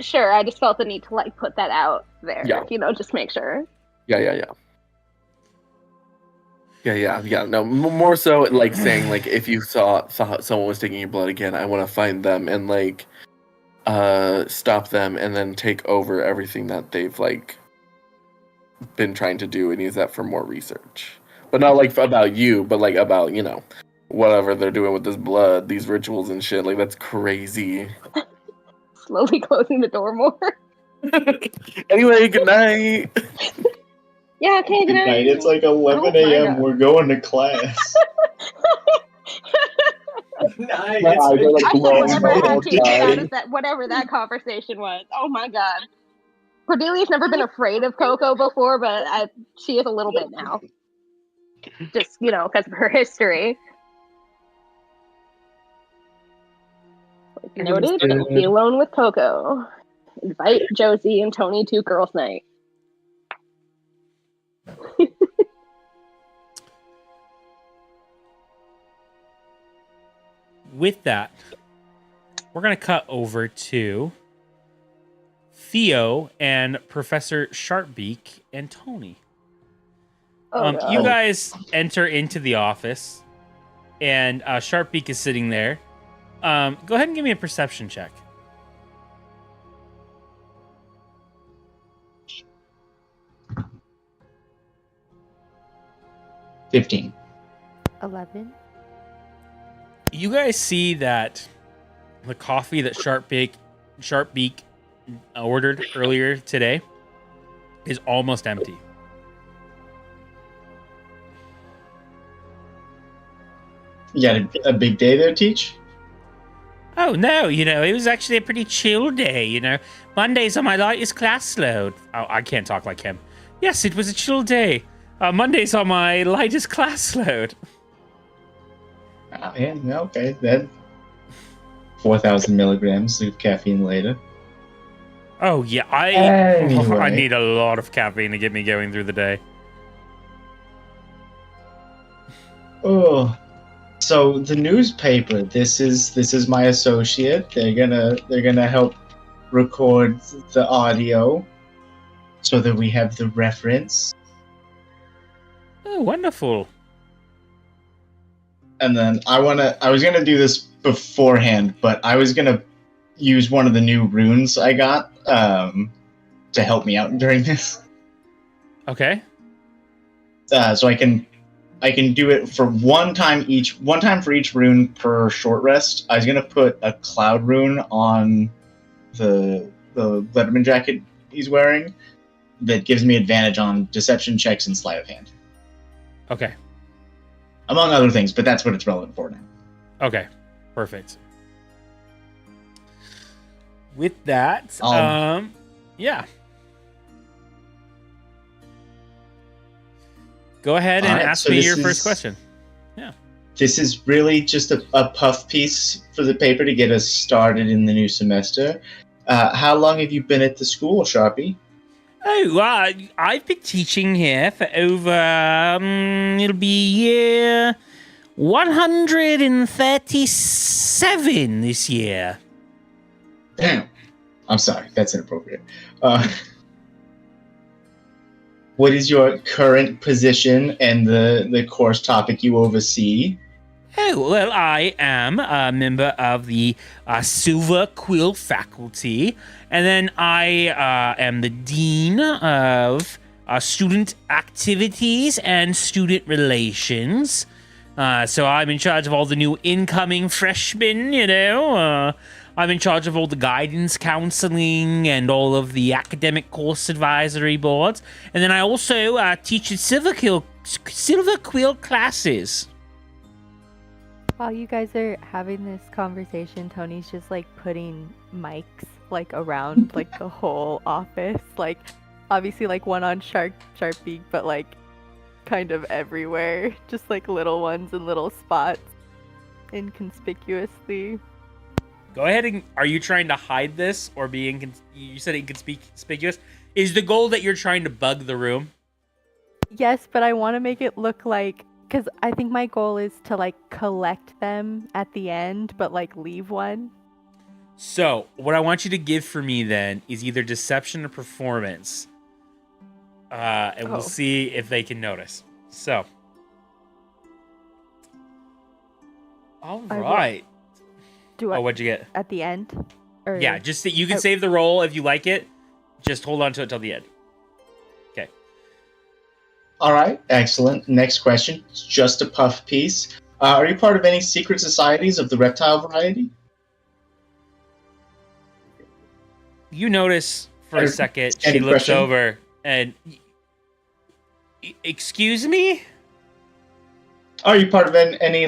Sure, I just felt the need to like put that out there. Yeah. You know, just make sure. Yeah. No, more so like saying like if you thought someone was taking your blood again, I want to find them and like stop them and then take over everything that they've like been trying to do and use that for more research. But not like about you, but like about, you know, whatever they're doing with this blood, these rituals and shit. Like that's crazy. Slowly closing the door more. Anyway, good night. Yeah, okay, good night. It's like 11 a.m. We're going to class. Nice. Whatever that conversation was. Oh my god. Cordelia's never been afraid of Coco before, but she is a little bit now. Just, you know, because of her history. Noted. Be alone with Coco. Invite Josie and Tony to girls' night. With that, we're going to cut over to Theo and Professor Sharpbeak and Tony. You guys enter into the office, and Sharpbeak is sitting there. Go ahead and give me a perception check. $15. 11. You guys see that the coffee that Sharpbeak ordered earlier today is almost empty. You got a big day there, Teach? Oh, no, it was actually a pretty chill day, Mondays are my lightest class load. Oh, I can't talk like him. Yes, it was a chill day. Mondays are my lightest class load. Oh, yeah, okay. Then 4,000 milligrams of caffeine later. Oh, yeah, I Anyway. need a lot of caffeine to get me going through the day. Oh, so the newspaper. This is my associate. They're gonna help record the audio, so that we have the reference. Oh, wonderful. And then I was gonna do this beforehand, but I was gonna use one of the new runes I got to help me out during this. Okay. So I can do it for one time for each rune per short rest. I was gonna put a cloud rune on the Letterman jacket he's wearing that gives me advantage on deception checks and sleight of hand. Okay. Among other things, but that's what it's relevant for now. Okay. Perfect. With that, yeah. Go ahead and ask me your first question. Yeah. This is really just a puff piece for the paper to get us started in the new semester. How long have you been at the school, Sharpie? Oh, I've been teaching here for over, it'll be year 137 this year. Damn. I'm sorry, that's inappropriate. What is your current position and the course topic you oversee? Oh, well, I am a member of the Silver Quill faculty, and then I am the Dean of Student Activities and Student Relations. So I'm in charge of all the new incoming freshmen, I'm in charge of all the guidance counseling and all of the academic course advisory boards. And then I also teach at Silver Quill classes. While you guys are having this conversation, Tony's just putting mics around the whole office. Obviously one on Sharpbeak, but kind of everywhere. Just little ones in little spots inconspicuously. Go ahead and are you trying to hide this or be you said inconspicuous? Is the goal that you're trying to bug the room? Yes, but I want to make it look because I think my goal is to collect them at the end, but leave one. So what I want you to give for me then is either deception or performance. And we'll see if they can notice. So. All right. What'd you get? At the end? Or... Yeah, just that you can save the roll if you like it. Just hold on to it till the end. Okay. All right, excellent. Next question. It's just a puff piece. Are you part of any secret societies of the reptile variety? You notice for a second, she looks over and... Excuse me? Are you part of any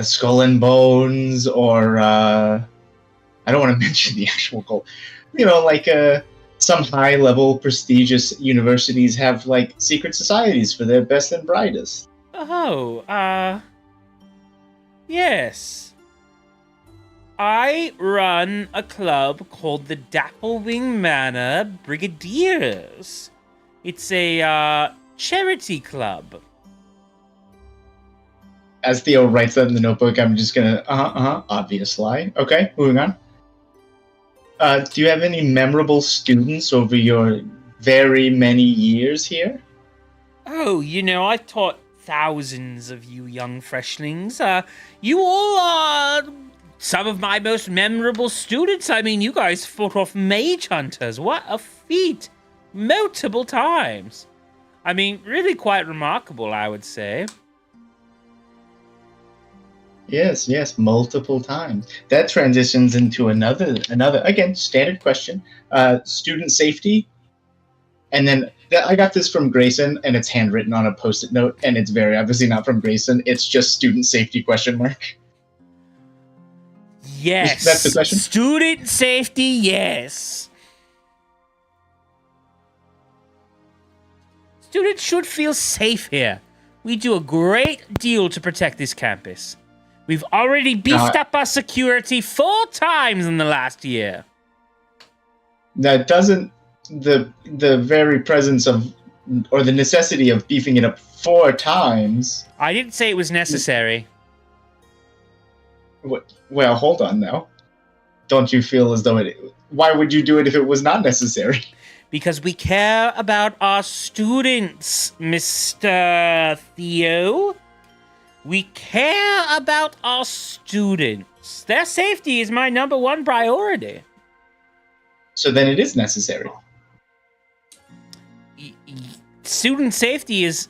Skull and Bones or I don't want to mention the actual goal. Some high level prestigious universities have secret societies for their best and brightest. Oh, yes. I run a club called the Dapplewing Manor Brigadiers. It's a charity club. As Theo writes that in the notebook, I'm just gonna, obvious lie. Okay, moving on. Do you have any memorable students over your very many years here? Oh, I've taught thousands of you young freshlings. You all are some of my most memorable students. I mean, you guys fought off mage hunters. What a feat. Multiple times. I mean, really quite remarkable, I would say. Yes, multiple times. That transitions into another, again, standard question. Student safety. And then I got this from Grayson, and it's handwritten on a Post-it note, and it's very obviously not from Grayson. It's just student safety question mark. Yes. That's the question? Student safety, yes. Students should feel safe here. We do a great deal to protect this campus. We've already beefed up our security 4 times in the last year. That doesn't... The very presence of, or the necessity of beefing it up 4 times... I didn't say it was necessary. Well, hold on now. Don't you feel as though it... Why would you do it if it was not necessary? Because we care about our students, Mr. Theo. We care about our students. Their safety is my #1 priority. So then it is necessary. Student safety is...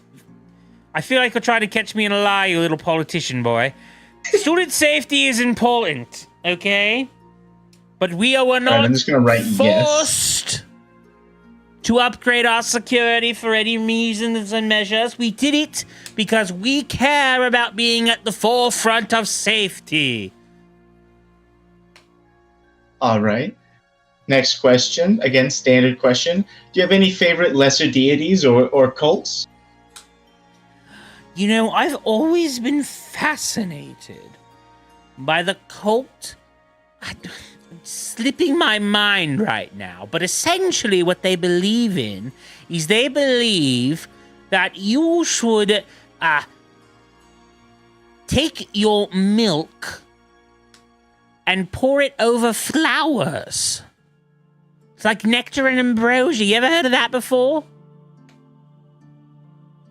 I feel like you're trying to catch me in a lie, you little politician boy. Student safety is important, okay? But we are not I'm just gonna write forced to upgrade our security for any reasons and measures. We did it because we care about being at the forefront of safety. All right. Next question. Again, standard question. Do you have any favorite lesser deities or cults? I've always been fascinated by the cult. It's slipping my mind right now, but essentially what they believe in is they believe that you should take your milk and pour it over flowers. It's like nectar and ambrosia. You ever heard of that before?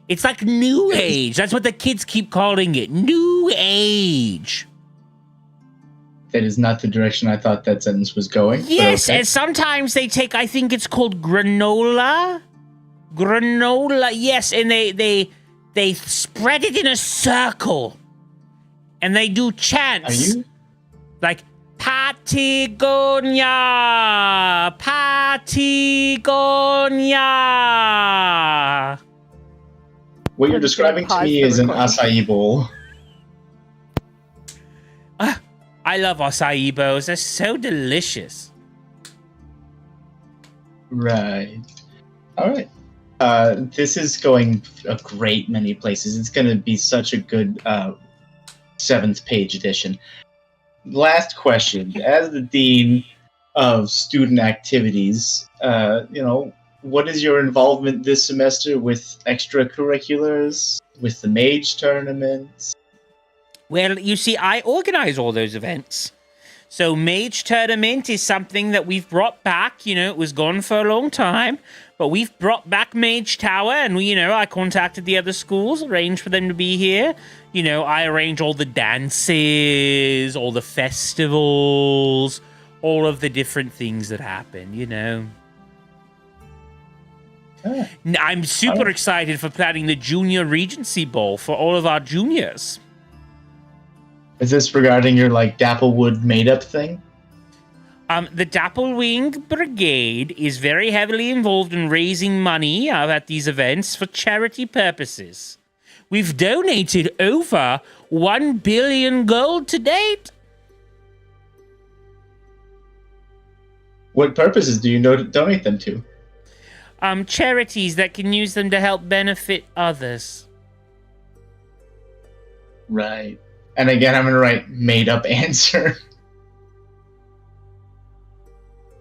It's like New Age. That's what the kids keep calling it. New Age. That is not the direction I thought that sentence was going. Yes, okay. and sometimes they take, I think it's called granola. Granola, yes, and they spread it in a circle. And they do chants. Are you? Like, Patagonia! Patagonia! What you're describing to me is an acai bowl. I love acai bowls. They're so delicious. Right. All right. This is going a great many places. It's going to be such a good 7th page edition. Last question. As the Dean of Student Activities, what is your involvement this semester with extracurriculars, with the mage tournaments? Well, you see, I organize all those events. So Mage Tournament is something that we've brought back. It was gone for a long time. But we've brought back Mage Tower, and I contacted the other schools, arranged for them to be here. I arrange all the dances, all the festivals, all of the different things that happen, I'm super excited for planning the Junior Regency Ball for all of our juniors. Is this regarding your, Dapplewood made-up thing? The Dapplewing Brigade is very heavily involved in raising money at these events for charity purposes. We've donated over 1 billion gold to date. What purposes do you donate them to? Charities that can use them to help benefit others. Right. And again, I'm going to write made-up answer.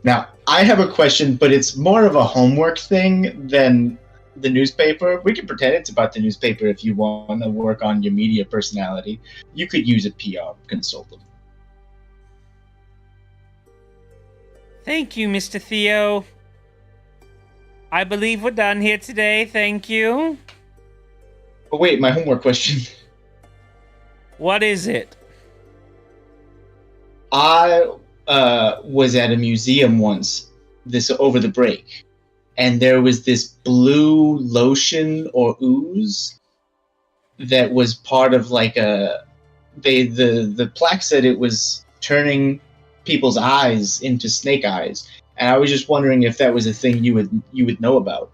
Now, I have a question, but it's more of a homework thing than the newspaper. We can pretend it's about the newspaper if you want to work on your media personality. You could use a PR consultant. Thank you, Mr. Theo. I believe we're done here today. Thank you. Oh, wait, my homework question. What is it? I was at a museum once over the break, and there was this blue lotion or ooze that was part of like the plaque said it was turning people's eyes into snake eyes, and I was just wondering if that was a thing you would know about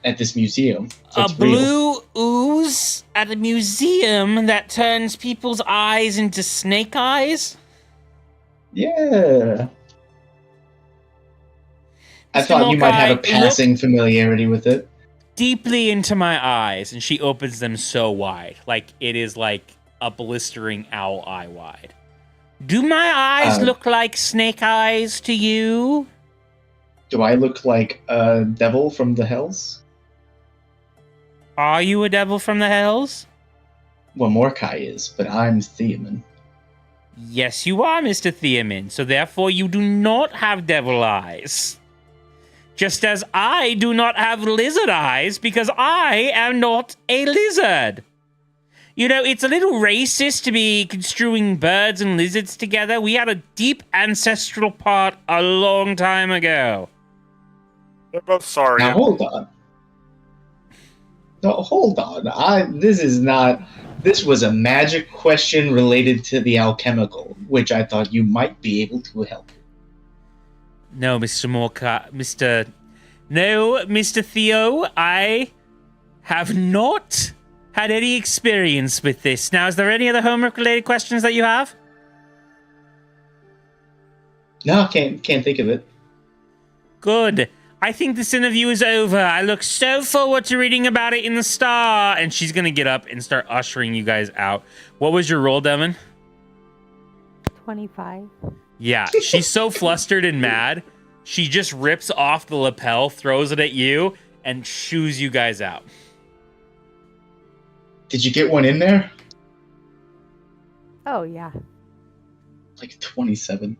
at this museum. A blue ooze at a museum that turns people's eyes into snake eyes? Yeah. I thought you might have a passing familiarity with it. Deeply into my eyes, and she opens them so wide. Like it is like a blistering owl eye wide. Do my eyes look like snake eyes to you? Do I look like a devil from the hells? Are you a devil from the hells? Well, Mordecai is, but I'm Theoman. Yes, you are, Mr. Theoman, so therefore you do not have devil eyes. Just as I do not have lizard eyes because I am not a lizard. You know, it's a little racist to be construing birds and lizards together. We had a deep ancestral part a long time ago. They're both sorry. Now, hold on. No, hold on. This was a magic question related to the alchemical, which I thought you might be able to help. No, Mr. Mr. Theo, I have not had any experience with this. Now, is there any other homework-related questions that you have? No, can't think of it. Good. I think this interview is over. I look so forward to reading about it in the Star. And she's going to get up and start ushering you guys out. What was your roll, Devin? 25. Yeah, she's so flustered and mad. She just rips off the lapel, throws it at you, and shoos you guys out. Did you get one in there? Oh, yeah. Like 27.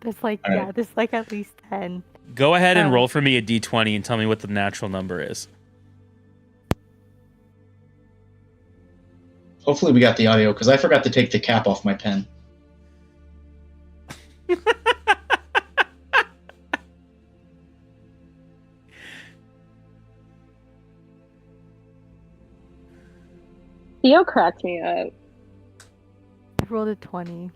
There's like, there's like at least 10. Go ahead and roll for me a d20 and tell me what the natural number is. Hopefully we got the audio, because I forgot to take the cap off my pen. Theo cracked me up. I rolled a 20.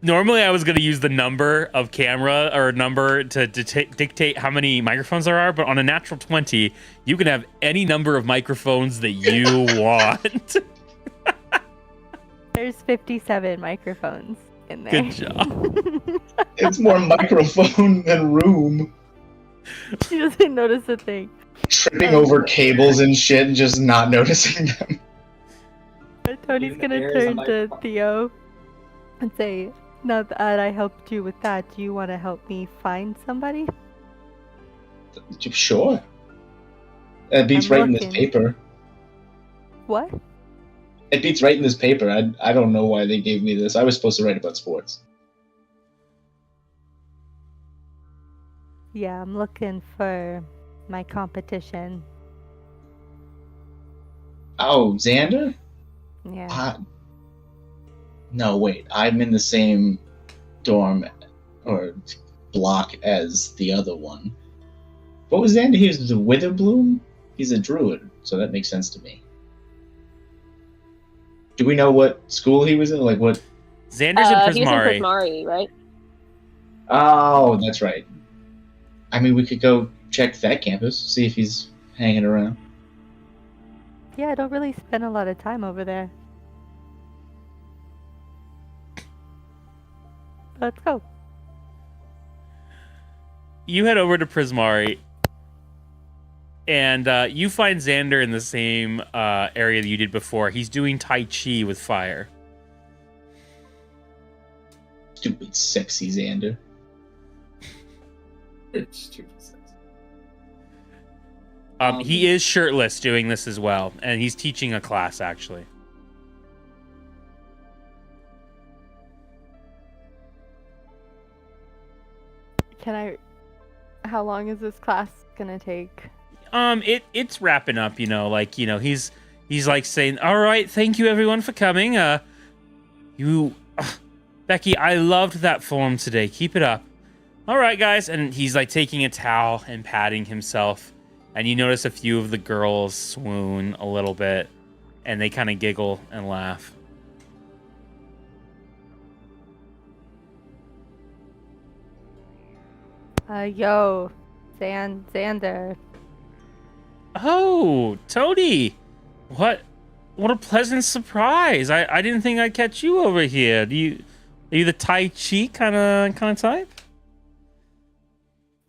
Normally, I was going to use the number of camera or number to dictate how many microphones there are, but on a natural 20, you can have any number of microphones that you want. There's 57 microphones in there. Good job. It's more microphone than room. She doesn't notice a thing. Tripping over cables and shit and just not noticing them. But Tony's going to turn to Theo and say, now that I helped you with that, do you want to help me find somebody? Sure. It beats right in this paper. What? It beats right in this paper. I don't know why they gave me this. I was supposed to write about sports. Yeah, I'm looking for my competition. Oh, Xander? Yeah. No, wait. I'm in the same dorm or block as the other one. What was Xander? He was the Witherbloom? He's a druid, so that makes sense to me. Do we know what school he was in? Like what? Xander's in Prismari. He's in Prismari, right? Oh, that's right. I mean, we could go check that campus, see if he's hanging around. Yeah, I don't really spend a lot of time over there. Let's go. You head over to Prismari, and you find Xander in the same area that you did before. He's doing Tai Chi with fire. Stupid, sexy Xander. Stupid sex. He is shirtless doing this as well, and he's teaching a class actually. How long is this class gonna take? It's wrapping up, he's like saying, "All right, thank you everyone for coming. Becky, I loved that form today. Keep it up. All right, guys." And he's like taking a towel and patting himself, and you notice a few of the girls swoon a little bit, and they kind of giggle and laugh. Yo, Xander. Oh, Tony. What a pleasant surprise. I didn't think I'd catch you over here. Are you the Tai Chi kind of type?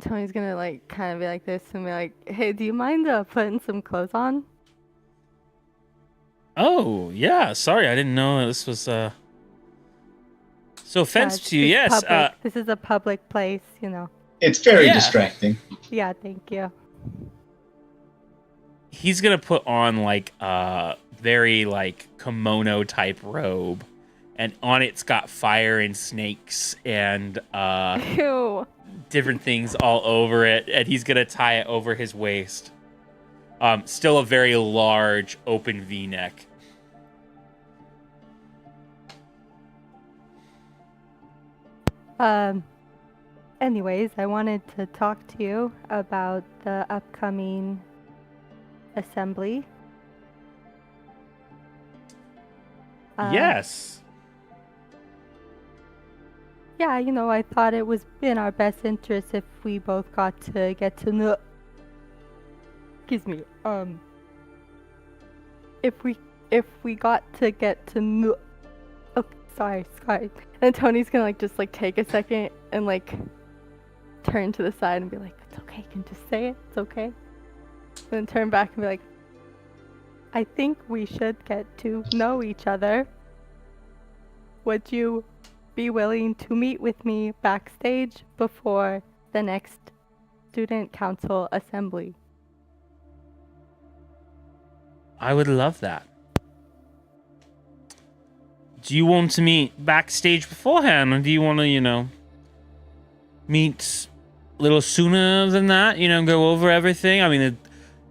Tony's gonna like kind of be like this and be like, "Hey, do you mind putting some clothes on?" Oh, yeah. Sorry, I didn't know this was so offensive to you. Yes. This is a public place, you know. It's very distracting. Yeah, thank you. He's gonna put on like a very like kimono type robe, and on it's got fire and snakes and Ew. different things all over it, and he's gonna tie it over his waist. Still a very large open V-neck. Anyways, I wanted to talk to you about the upcoming assembly. Yes. Yeah, I thought it was in our best interest if we both got to get to know. Excuse me. If we got to get to know. Oh, sorry. And Tony's gonna just take a second and turn to the side and be like, "It's okay. You can just say it. It's okay." And then turn back and be like, "I think we should get to know each other. Would you be willing to meet with me backstage before the next student council assembly?" I would love that. Do you want to meet backstage beforehand, or do you want to, meet a little sooner than that? Go over everything? I mean,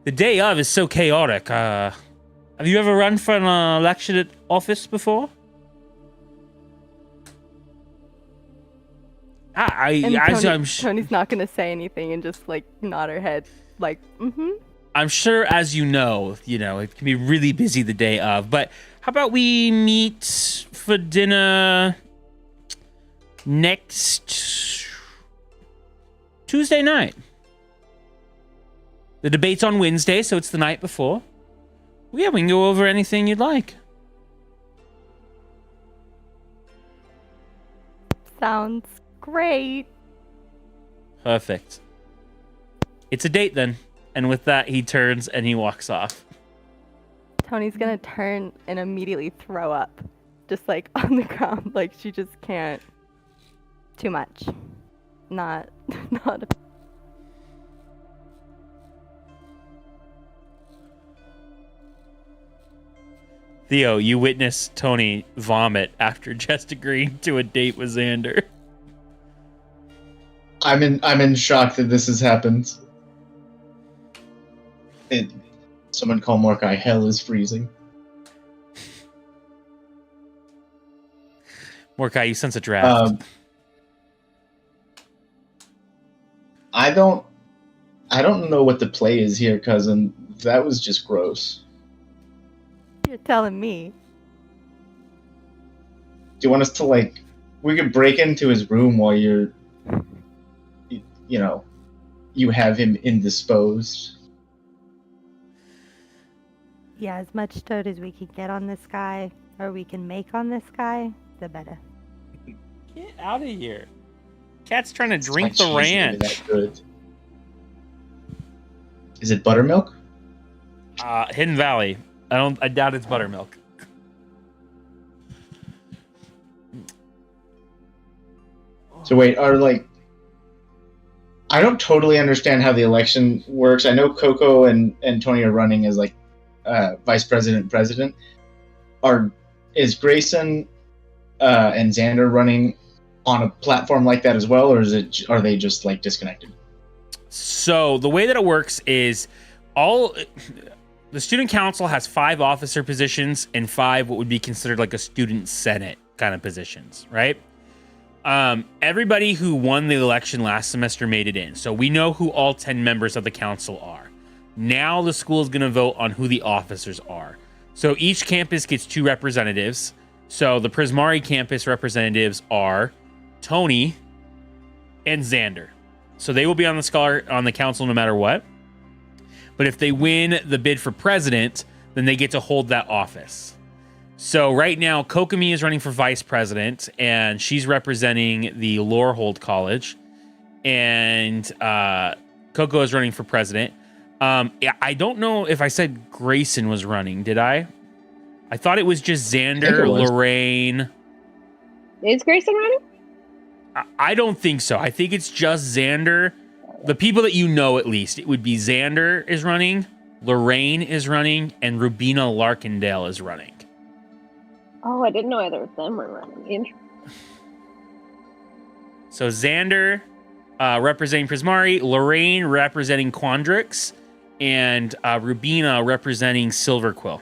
the day of is so chaotic. Have you ever run for an election office before? Tony's not gonna say anything and just nod her head, mm-hmm. I'm sure, as you know, it can be really busy the day of. But how about we meet for dinner next Tuesday night? The debate's on Wednesday, so it's the night before. Yeah, we can go over anything you'd like. Sounds great. Perfect. It's a date then. And with that, he turns and he walks off. Tony's gonna turn and immediately throw up. Just on the ground. She just can't. Too much. Not. Theo, you witness Tony vomit after just agreeing to a date with Xander. I'm in shock that this has happened. Someone call Mordecai. Hell is freezing. Mordecai, you sense a draft. I don't know what the play is here, cousin. That was just gross. You're telling me. Do you want us to we could break into his room while you have him indisposed? Yeah, as much dirt as we can get on this guy, or we can make on this guy, the better. Get out of here. Cat's trying to drink the ranch. That good. Is it buttermilk? Hidden Valley. I doubt it's buttermilk. So wait, I don't totally understand how the election works. I know Coco and Tony are running as like vice president, president. Is Grayson and Xander running on a platform like that as well, or are they just like disconnected? So the way that it works is the student council has 5 officer positions and 5 what would be considered like a student senate kind of positions, right? Everybody who won the election last semester made it in. So we know who all 10 members of the council are. Now the school is going to vote on who the officers are. So each campus gets 2 representatives. So the Prismari campus representatives are Tony and Xander. So they will be on the council no matter what. But if they win the bid for president, then they get to hold that office. So right now, Kokomi is running for vice president, and she's representing the Lorehold College. And Coco is running for president. I don't know if I said Grayson was running. Did I? I thought it was just Xander, Lorraine. Is Grayson running? I don't think so. I think it's just Xander. The people that you know, at least, it would be Xander is running, Lorraine is running, and Rubina Larkindale is running. Oh, I didn't know either of them were running. So Xander representing Prismari, Lorraine representing Quandrix, and Rubina representing Silverquill.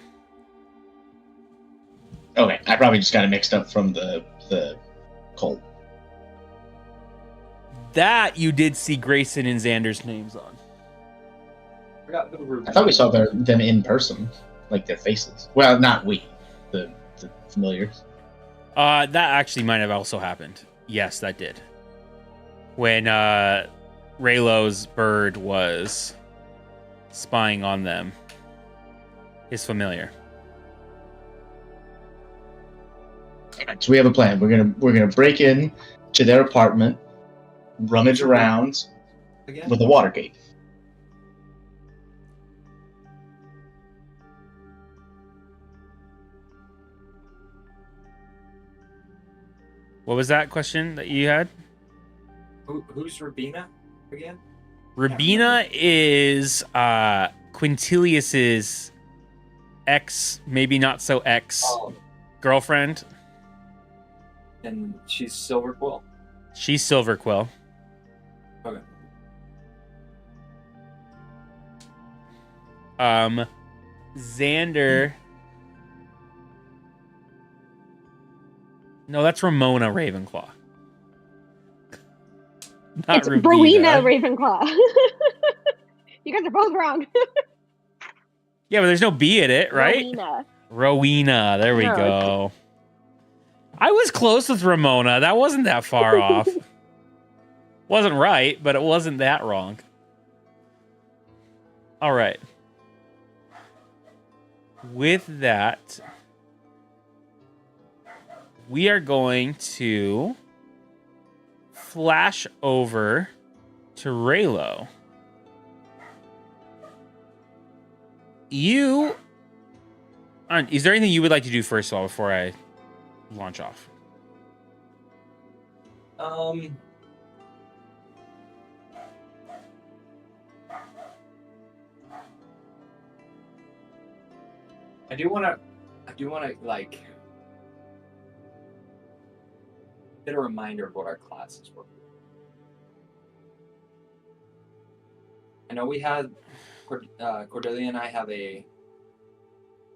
Okay, I probably just got it mixed up from the Colt. That you did see Grayson and Xander's names on. I thought we saw them in person, like their faces. Well, not we, the familiars. That actually might have also happened. Yes, that did. When Raylo's bird was spying on them, his familiar. So we have a plan. We're gonna break in to their apartment, rummage around with a water gate. What was that question that you had? Who's Rubina again? Rubina is Quintilius's ex, maybe not so ex girlfriend. And she's Silverquill? She's Silverquill. Okay. Xander. No, that's Ramona Ravenclaw. Not it's Rubina. Rowena Ravenclaw. You guys are both wrong. Yeah, but there's no B in it, right? Rowena. Rowena. There we go. I was close with Ramona. That wasn't that far off. Wasn't right, but it wasn't that wrong. All right. With that, we are going to flash over to Raylo. Is there anything you would like to do first of all before I launch off? I do want to like get a reminder of what our classes were. I know we had Cordelia and I have a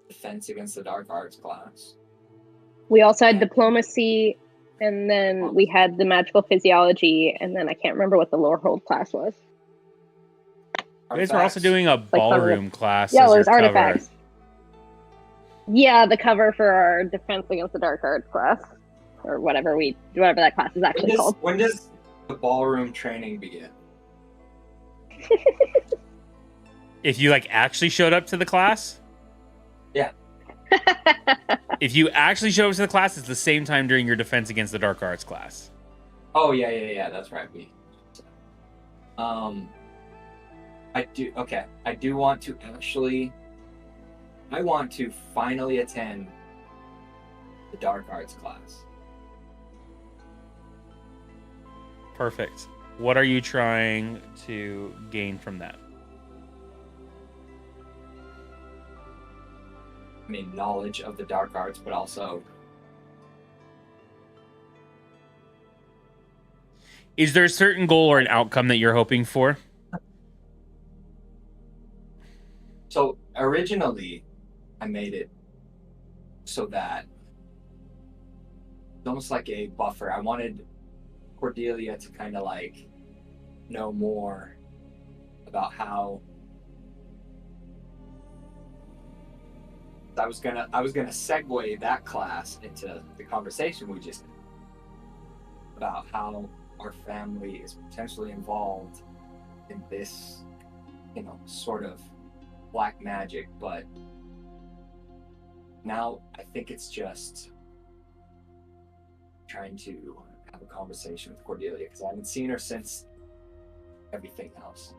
defense against the dark arts class. We also had diplomacy, and then we had the magical physiology, and then I can't remember what the Lorehold class was. You guys were also doing a ballroom class. Yeah, as it was your artifacts. cover. Yeah, the cover for our defense against the dark arts class, or whatever that class is actually called. When does the ballroom training begin? If you actually showed up to the class? Yeah. If you actually showed up to the class, it's the same time during your defense against the dark arts class. Oh yeah, that's right. I do want to actually. I want to finally attend the dark arts class. Perfect. What are you trying to gain from that? I mean, knowledge of the dark arts, but also... Is there a certain goal or an outcome that you're hoping for? So, originally, I made it so that it's almost like a buffer. I wanted Cordelia to kind of like know more about how I was gonna segue that class into the conversation we just had about how our family is potentially involved in this, sort of black magic, but now I think it's just trying to have a conversation with Cordelia because I haven't seen her since everything else.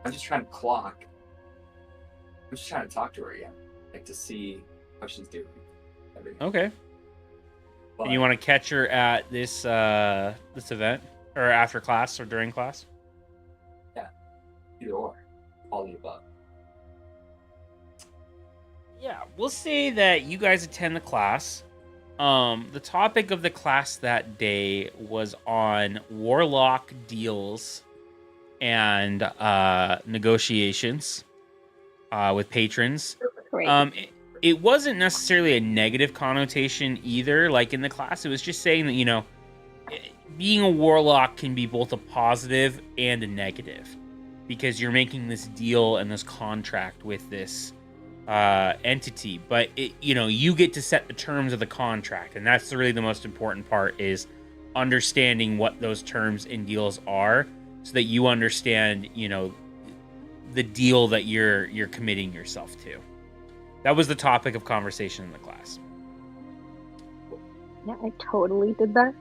I'm just trying to talk to her again, like to see how she's doing. Everything. Okay. But, And you want to catch her at this event, or after class, or during class? Yeah, either or, all the above. Yeah, we'll say that you guys attend the class. The topic of the class that day was on warlock deals and negotiations with patrons. Great. It wasn't necessarily a negative connotation either. Like in the class, it was just saying that, being a warlock can be both a positive and a negative because you're making this deal and this contract with this entity, but you get to set the terms of the contract, and that's really the most important part, is understanding what those terms and deals are so that you understand the deal that you're committing yourself to. That was the topic of conversation in the class. Yeah, I totally did that.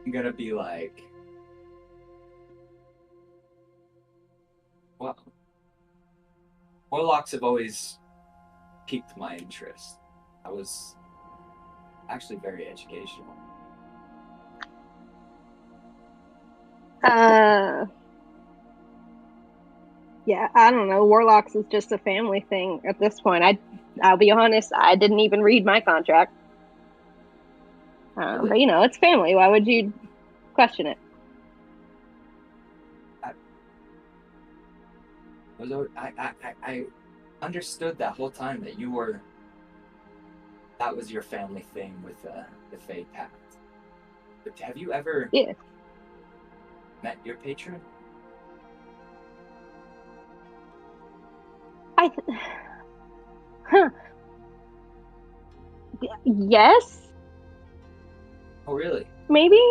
I'm gonna be like, well, warlocks have always piqued my interest. I was actually very educational. Yeah, I don't know. Warlocks is just a family thing at this point. I'll be honest, I didn't even read my contract. But it's family. Why would you question it? I understood that whole time that that was your family thing with the Fade Pact. But have you ever met your patron? Yes. Oh, really? Maybe.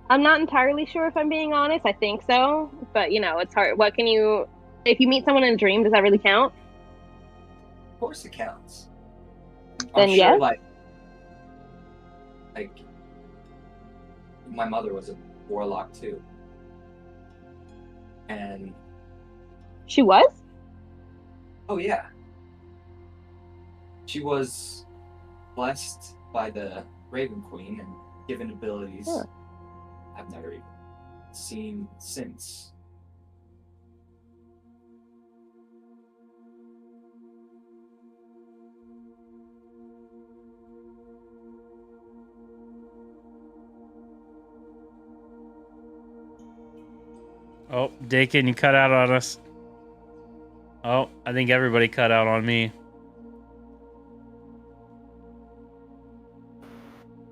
I'm not entirely sure if I'm being honest. I think so, but it's hard. If you meet someone in a dream, does that really count? Of course it counts. Then I'm yes. sure, like my mother was a warlock too. And she was? Oh yeah. She was blessed by the Raven Queen and given abilities I've never even seen since. Oh, Dakin, you cut out on us. Oh, I think everybody cut out on me.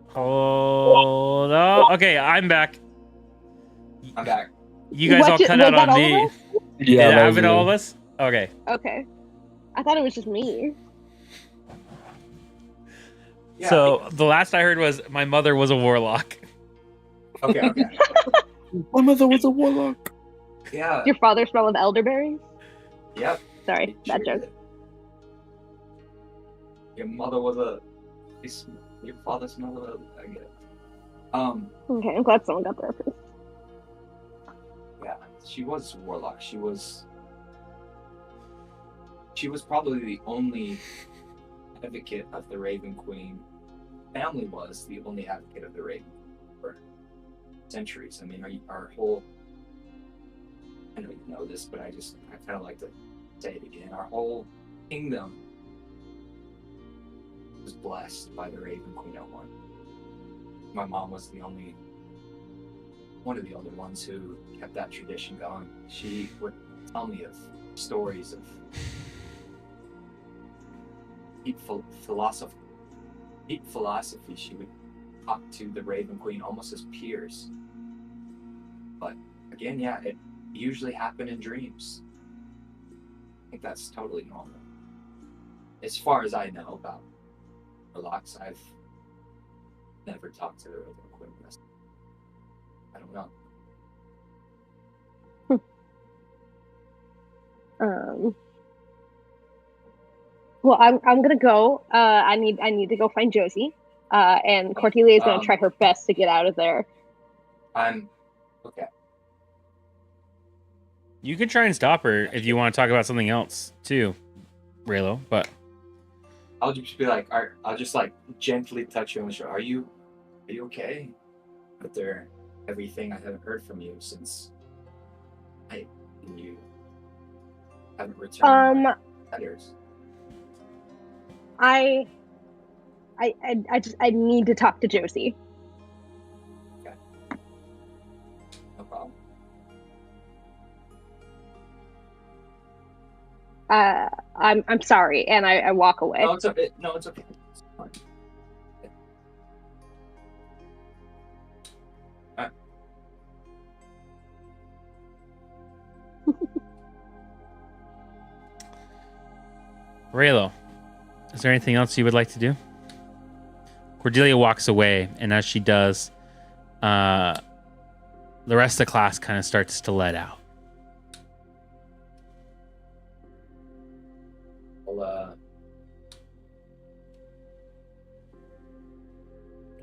Hold on. Okay, I'm back. I'm back. You guys all cut out on me. Yeah, that was all of us? Okay. Okay. I thought it was just me. Yeah, so the last I heard was my mother was a warlock. Okay. My mother was a warlock. Yeah. Your father smell of elderberries? Yep. Sorry, that joke. Your mother was your father smelled of I get it. Okay, I'm glad someone got the reference. Yeah, she was a warlock. She was probably the only advocate of the Raven Queen family was the only advocate of the Raven for centuries. I mean, our whole, I know you know this, but I kind of like to say it again. Our whole kingdom was blessed by the Raven Queen at one. My mom was one of the only ones who kept that tradition going. She would tell me of stories of deep philosophy. She would talk to the Raven Queen almost as peers. But again, yeah, it usually happened in dreams. I think that's totally normal. As far as I know about Relax, I've never talked to the Raven Queen. I don't know. Well, I'm gonna go. I need to go find Josie. And Cordelia is gonna try her best to get out of there. I'm okay. You can try and stop her if you want to talk about something else too, Raylo. But I'll just be like, I'll just like gently touch you on the shoulder. Are you okay? After everything, I haven't heard from you since you haven't returned my letters. I need to talk to Josie. Okay. No problem. I'm sorry, and I walk away. No, it's okay. It's fine. Raylo, is there anything else you would like to do? Cordelia walks away, and as she does, the rest of the class kind of starts to let out.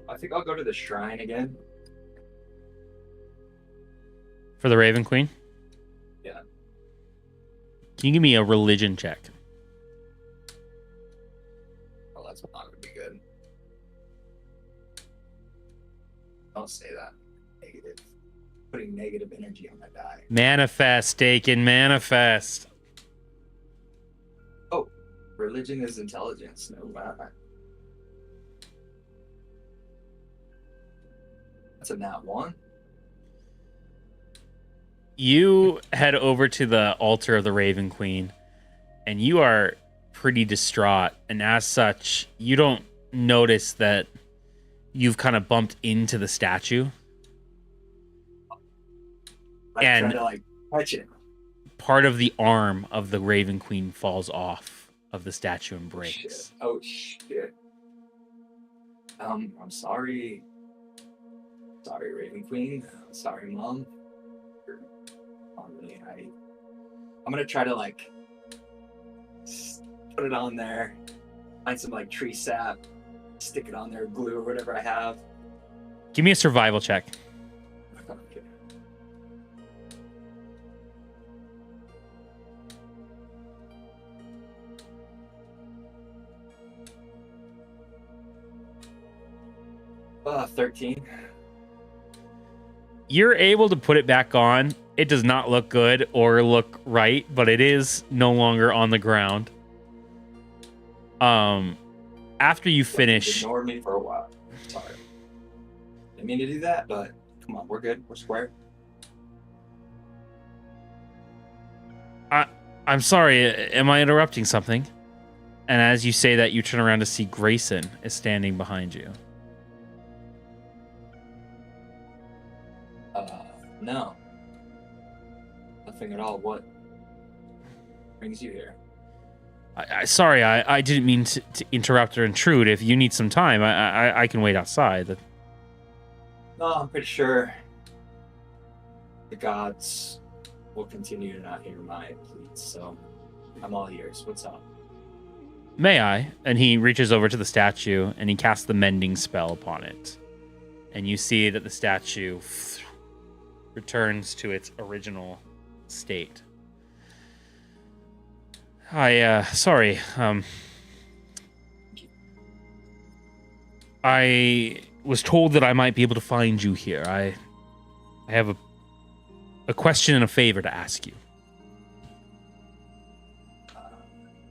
I think I'll go to the shrine again. For the Raven Queen? Yeah. Can you give me a religion check? Oh, that's not going to be good. Don't say that. Negative. Putting negative energy on my die. Manifest, Dakin, manifest. Oh, religion is intelligence. No matter. That's a nat 1. You head over to the altar of the Raven Queen, and you are pretty distraught. And as such, you don't notice that you've kind of bumped into the statue. And try to touch it. Part of the arm of the Raven Queen falls off of the statue and breaks. Oh shit. I'm sorry. Sorry, Raven Queen. Sorry, Mom. I'm gonna try to put it on there, find some tree sap, stick it on there, glue or whatever I have. Give me a survival check. Okay. Uh, 13. You're able to put it back on. It does not look good or look right, but it is no longer on the ground. After you finish, Ignore me for a while. Sorry. Didn't mean to do that, but come on, we're good. We're square. I'm sorry. Am I interrupting something? And as you say that, you turn around to see Grayson is standing behind you. No. Nothing at all. What brings you here? Sorry, I didn't mean to interrupt or intrude. If you need some time, I can wait outside. No, I'm pretty sure the gods will continue to not hear my pleas, so I'm all ears. What's up? May I? And he reaches over to the statue and he casts the mending spell upon it. And you see that the statue returns to its original state. Sorry. I was told that I might be able to find you here. I have a question and a favor to ask you.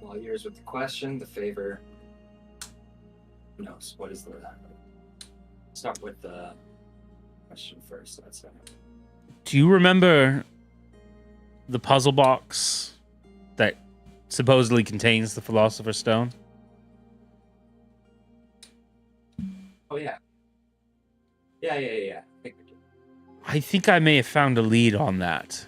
Well, yours with the question, the favor. Who knows? What is the... Start with the question first, I'd say. Do you remember the puzzle box that supposedly contains the Philosopher's Stone? Oh, yeah. Yeah. I think I may have found a lead on that.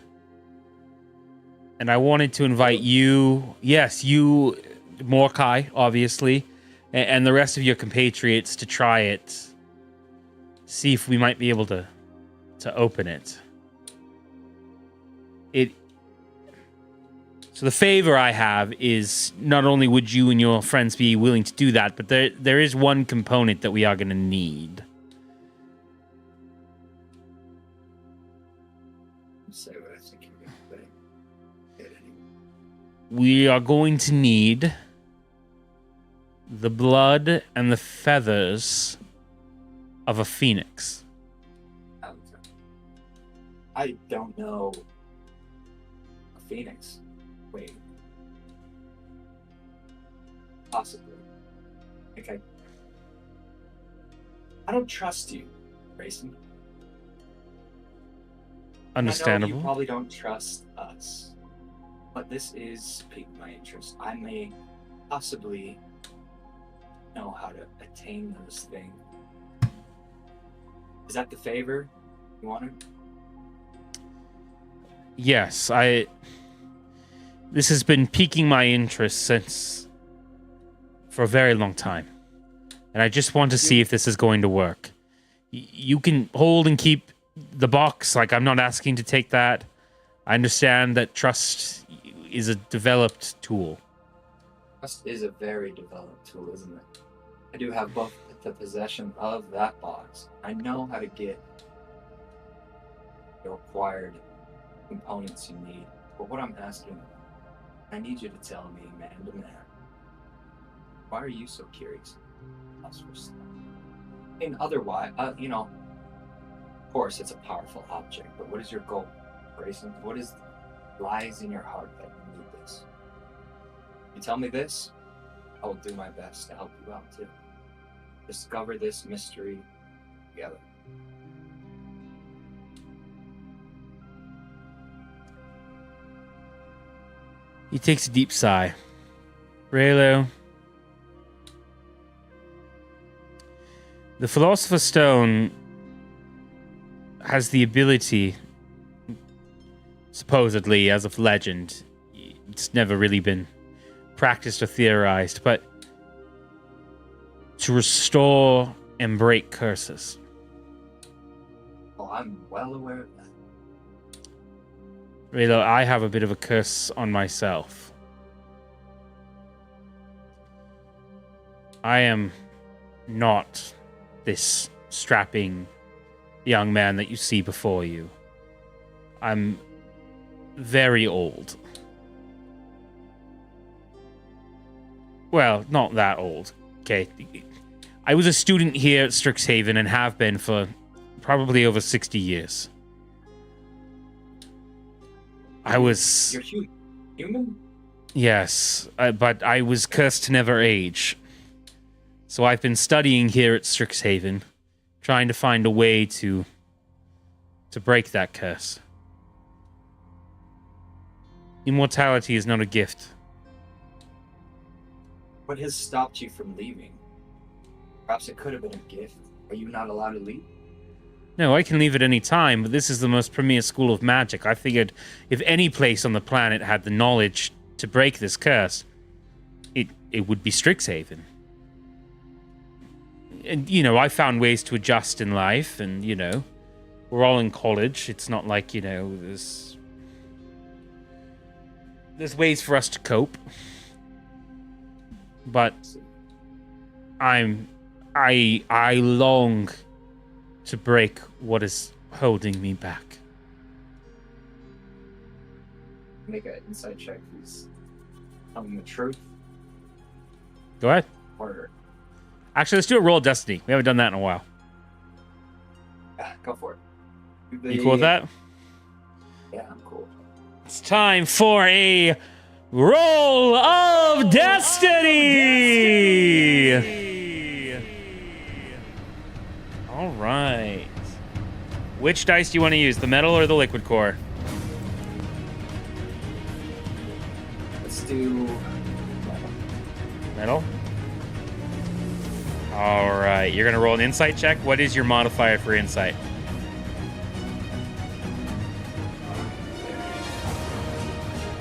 And I wanted to invite you, yes, you, Mordecai, obviously, and the rest of your compatriots to try it. See if we might be able to open it. So the favor I have is not only would you and your friends be willing to do that, but there is one component that we are going to need. Say what I think you're going to say. We are going to need the blood and the feathers of a phoenix. I don't know a phoenix. Wait. Possibly. Okay. I don't trust you, Grayson. Understandable. I know you probably don't trust us, but this is piqued my interest. I may possibly know how to attain those things. Is that the favor you wanted? Yes, this has been piquing my interest for a very long time. And I just want to see if this is going to work. You can hold and keep the box. Like, I'm not asking to take that. I understand that trust is a developed tool. Trust is a very developed tool, isn't it? I do have both the possession of that box. I know how to get the required components you need. But what I'm asking, I need you to tell me, man to man, why are you so curious? And otherwise, of course, it's a powerful object, but what is your goal, Grayson? What lies in your heart that you need this? You tell me this, I will do my best to help you out too. Discover this mystery together. He takes a deep sigh. Raylo, the Philosopher's Stone has the ability, supposedly, as of legend, it's never really been practiced or theorized, but to restore and break curses. Oh, I'm well aware of that. Raylo, I have a bit of a curse on myself. I am not this strapping young man that you see before you. I'm very old. Well, not that old. Okay. I was a student here at Strixhaven and have been for probably over 60 years. You're human? Yes, but I was cursed to never age. So I've been studying here at Strixhaven, trying to find a way to break that curse. Immortality is not a gift. What has stopped you from leaving? Perhaps it could have been a gift. Are you not allowed to leave? No, I can leave at any time, but this is the most premier school of magic. I figured if any place on the planet had the knowledge to break this curse, it would be Strixhaven. And, I found ways to adjust in life, and, we're all in college. It's not like, there's ways for us to cope. But I long to break what is holding me back. Make an insight check. Who's telling the truth? Go ahead. Or Actually, let's do a roll of destiny. We haven't done that in a while. Go for it. You cool with that? Yeah, I'm cool. It's time for a roll of destiny. All right. Which dice do you want to use, the metal or the liquid core? Let's do Metal? All right. You're going to roll an insight check. What is your modifier for insight?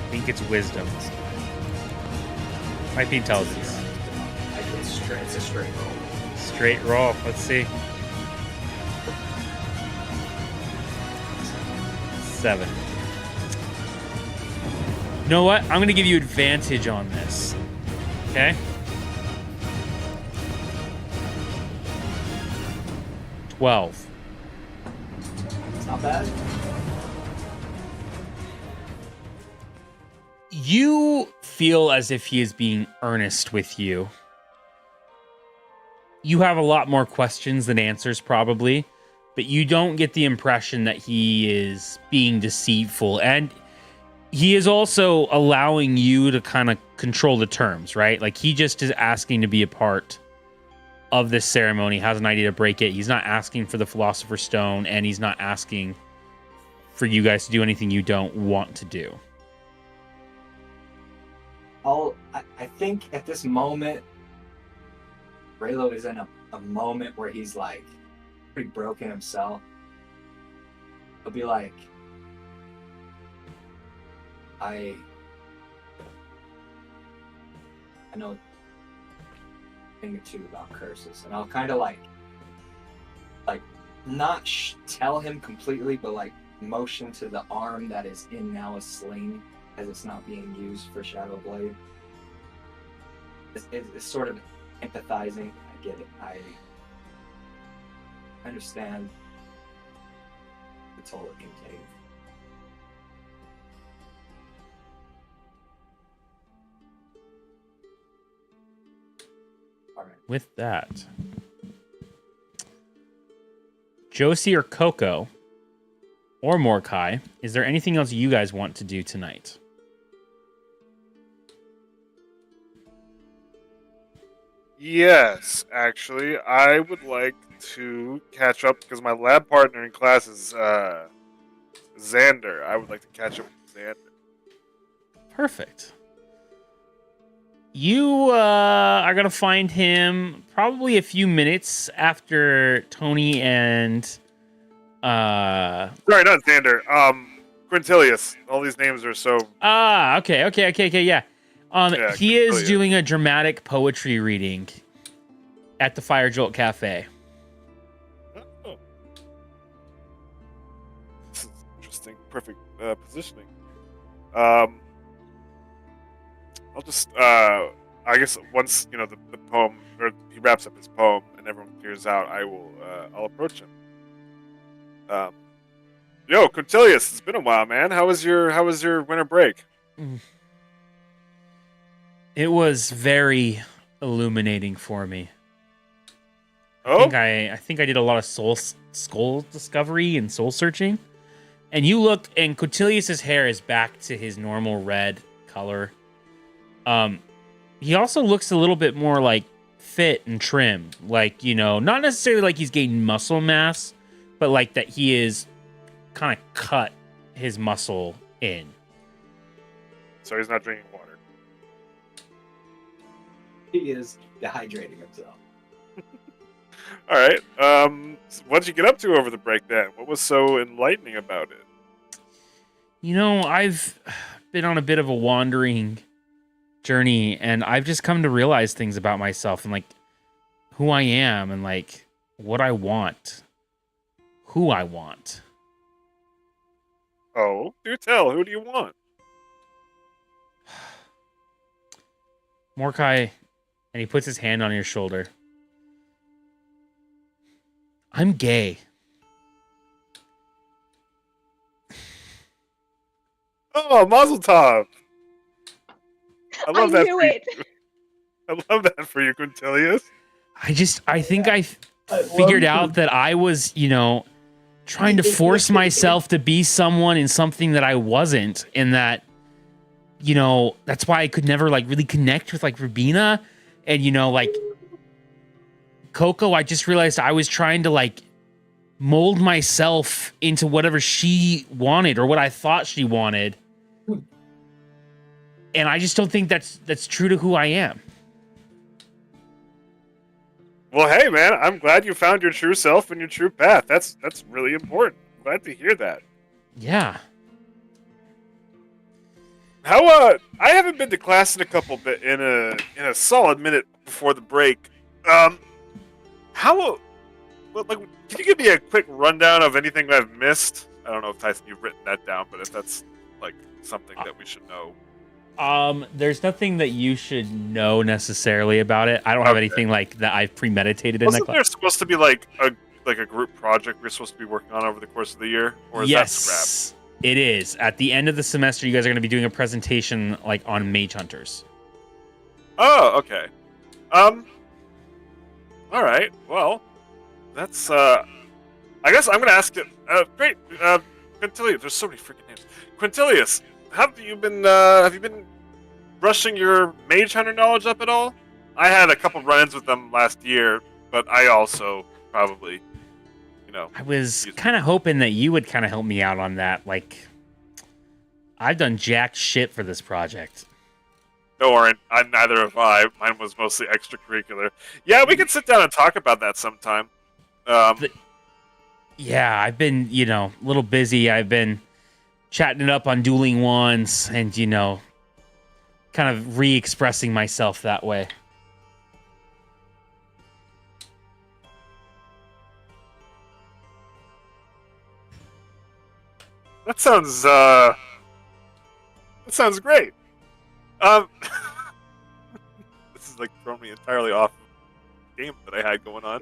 I think it's wisdom. Might be intelligence. It's a straight roll. Straight roll. Let's see. 7. You know what? I'm going to give you advantage on this. Okay? 12. It's not bad. You feel as if he is being earnest with you. You have a lot more questions than answers, probably, but you don't get the impression that he is being deceitful. And he is also allowing you to kind of control the terms, right? Like, he just is asking to be a part of this ceremony, has an idea to break it. He's not asking for the Philosopher's Stone, and he's not asking for you guys to do anything you don't want to do. I think at this moment, Raylo is in a moment where he's like pretty broken himself. He'll be like, I know a thing or two about curses, and I'll kind of like not tell him completely, but like motion to the arm that is in now a sling, as it's not being used for Shadow Blade. It's sort of empathizing. I get it. I understand the toll it can take. All right. With that, Josie or Coco or Mordecai, is there anything else you guys want to do tonight? Yes, actually, I would like to catch up because my lab partner in class is Xander. I would like to catch up with Xander. Perfect. You are going to find him probably a few minutes after Tony and... Sorry, not Xander. Quintilius. All these names are so... Okay, yeah. Yeah, he is doing a dramatic poetry reading at the Fire Jolt Cafe. Oh. This is interesting. Perfect positioning. I'll just, I guess once, the poem, or he wraps up his poem and everyone clears out, I'll approach him. Yo, Quintilius, it's been a while, man. How was your winter break? It was very illuminating for me. Oh? I think I did a lot of soul discovery and soul searching. And you look, and Quintilius's hair is back to his normal red color. He also looks a little bit more like fit and trim. Like, not necessarily like he's gained muscle mass, but like that he is kind of cut his muscle in. So he's not drinking water. He is dehydrating himself. All right. What did you get up to over the break then? What was so enlightening about it? I've been on a bit of a wandering journey, and I've just come to realize things about myself and like who I am and like what I want, who I want. Oh, do tell. Who do you want? Mordecai, and he puts his hand on your shoulder. I'm gay. Oh, Mazel Tov. I love that knew for it. you. I love that for you, Quintilius. I think I figured out that I was, trying to force myself to be someone in something that I wasn't, and that, that's why I could never like really connect with like Rubina and, like Coco. I just realized I was trying to like mold myself into whatever she wanted or what I thought she wanted. And I just don't think that's true to who I am. Well, hey, man, I'm glad you found your true self and your true path. That's really important. I'm glad to hear that. Yeah. How I haven't been to class in a solid minute before the break. Can you give me a quick rundown of anything I've missed? I don't know if Tyson, you've written that down, but if that's like something that we should know. There's nothing that you should know necessarily about it. I don't have anything like that I've premeditated in that class. Wasn't there supposed to be like a group project we're supposed to be working on over the course of the year? Or is that scrapped? It is. At the end of the semester, you guys are going to be doing a presentation like on mage hunters. Oh, okay. All right. Well, that's I guess I'm going to ask it. Great. Quintilius, there's so many freaking names. Quintilius, have you been brushing your mage hunter knowledge up at all? I had a couple run-ins with them last year, but I also probably, I was kind of hoping that you would kind of help me out on that. Like, I've done jack shit for this project. Don't worry, neither have I. Mine was mostly extracurricular. Yeah, we could sit down and talk about that sometime. Yeah, I've been, a little busy. I've been chatting it up on Dueling Wands and, kind of re-expressing myself that way. That sounds great. This is like throwing me entirely off the game that I had going on.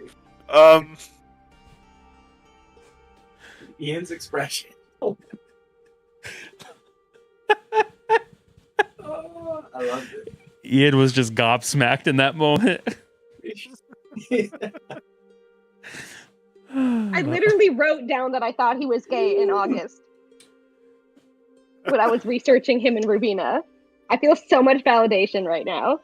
Ian's expression. I loved it. Ian was just gobsmacked in that moment. I literally wrote down that I thought he was gay in August when I was researching him and Rubina. I feel so much validation right now.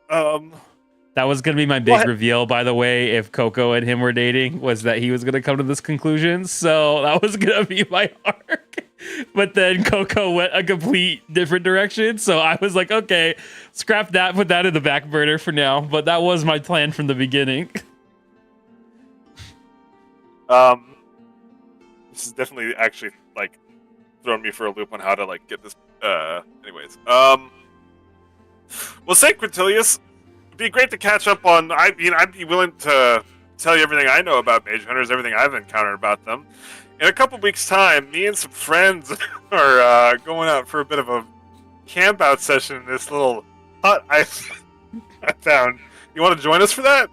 That was going to be my big reveal, by the way, if Coco and him were dating, was that he was going to come to this conclusion. So that was going to be my arc. But then Coco went a complete different direction. So I was like, okay, scrap that, put that in the back burner for now. But that was my plan from the beginning. This is definitely actually like throwing me for a loop on how to like get this. Anyways, well, say Quintilius, it'd be great to catch up on. I'd be willing to tell you everything I know about mage hunters, everything I've encountered about them. In a couple weeks' time, me and some friends are going out for a bit of a camp out session in this little hut I found. You want to join us for that?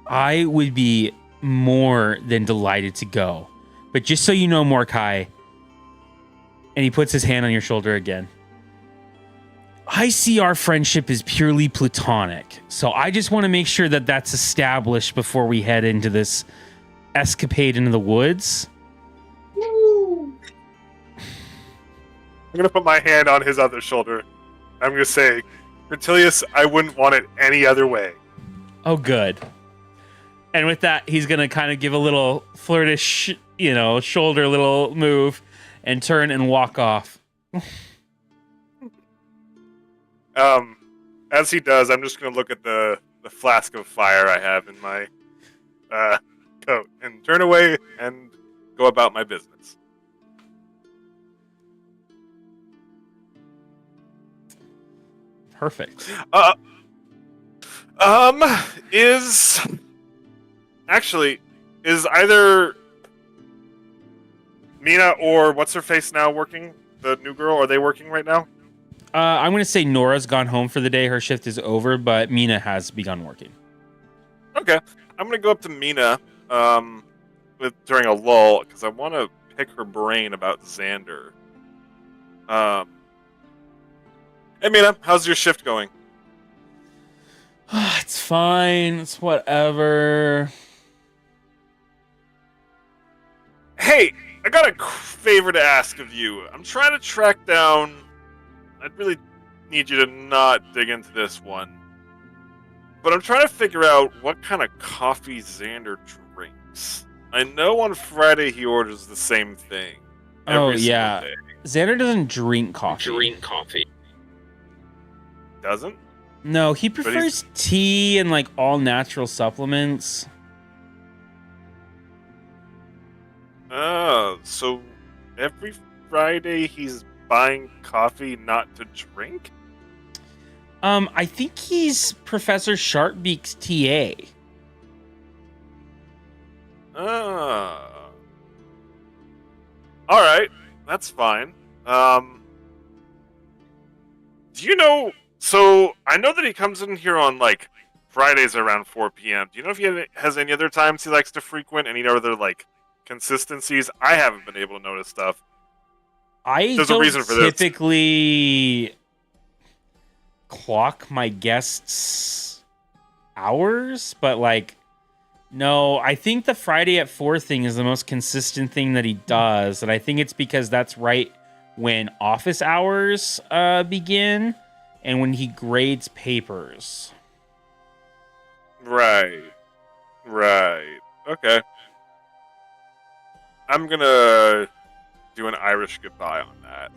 I would be more than delighted to go. But just so you know, Mordecai, and he puts his hand on your shoulder again, I see our friendship is purely platonic. So I just want to make sure that that's established before we head into this escapade into the woods. I'm going to put my hand on his other shoulder. I'm going to say, Quintilius, I wouldn't want it any other way. Oh, good. And with that, he's going to kind of give a little flirtish, shoulder little move and turn and walk off. As he does, I'm just going to look at the flask of fire I have in my coat and turn away and go about my business. Perfect. Is either Mina or what's her face now working? The new girl, are they working right now? I'm going to say Nora's gone home for the day. Her shift is over, but Mina has begun working. Okay. I'm going to go up to Mina during a lull because I want to pick her brain about Xander. Hey, Mina, how's your shift going? It's fine. It's whatever. Hey, I got a favor to ask of you. I'm trying to track down. I'd really need you to not dig into this one. But I'm trying to figure out what kind of coffee Xander drinks. I know on Friday he orders the same thing. Every single day. Xander doesn't drink coffee. Doesn't? No, he prefers tea and like all natural supplements. Oh, so every Friday he's buying coffee not to drink? I think he's Professor Sharpbeak's TA. Alright, that's fine. Do you know... So, I know that he comes in here on, like, Fridays around 4 p.m. Do you know if he has any other times he likes to frequent? Any other, like, consistencies? I haven't been able to notice stuff. There's a reason for typically clock my guests' hours, but, like, no, I think the Friday at 4 thing is the most consistent thing that he does, and I think it's because that's right when office hours begin. And when he grades papers. Right. Okay. I'm gonna do an Irish goodbye on that.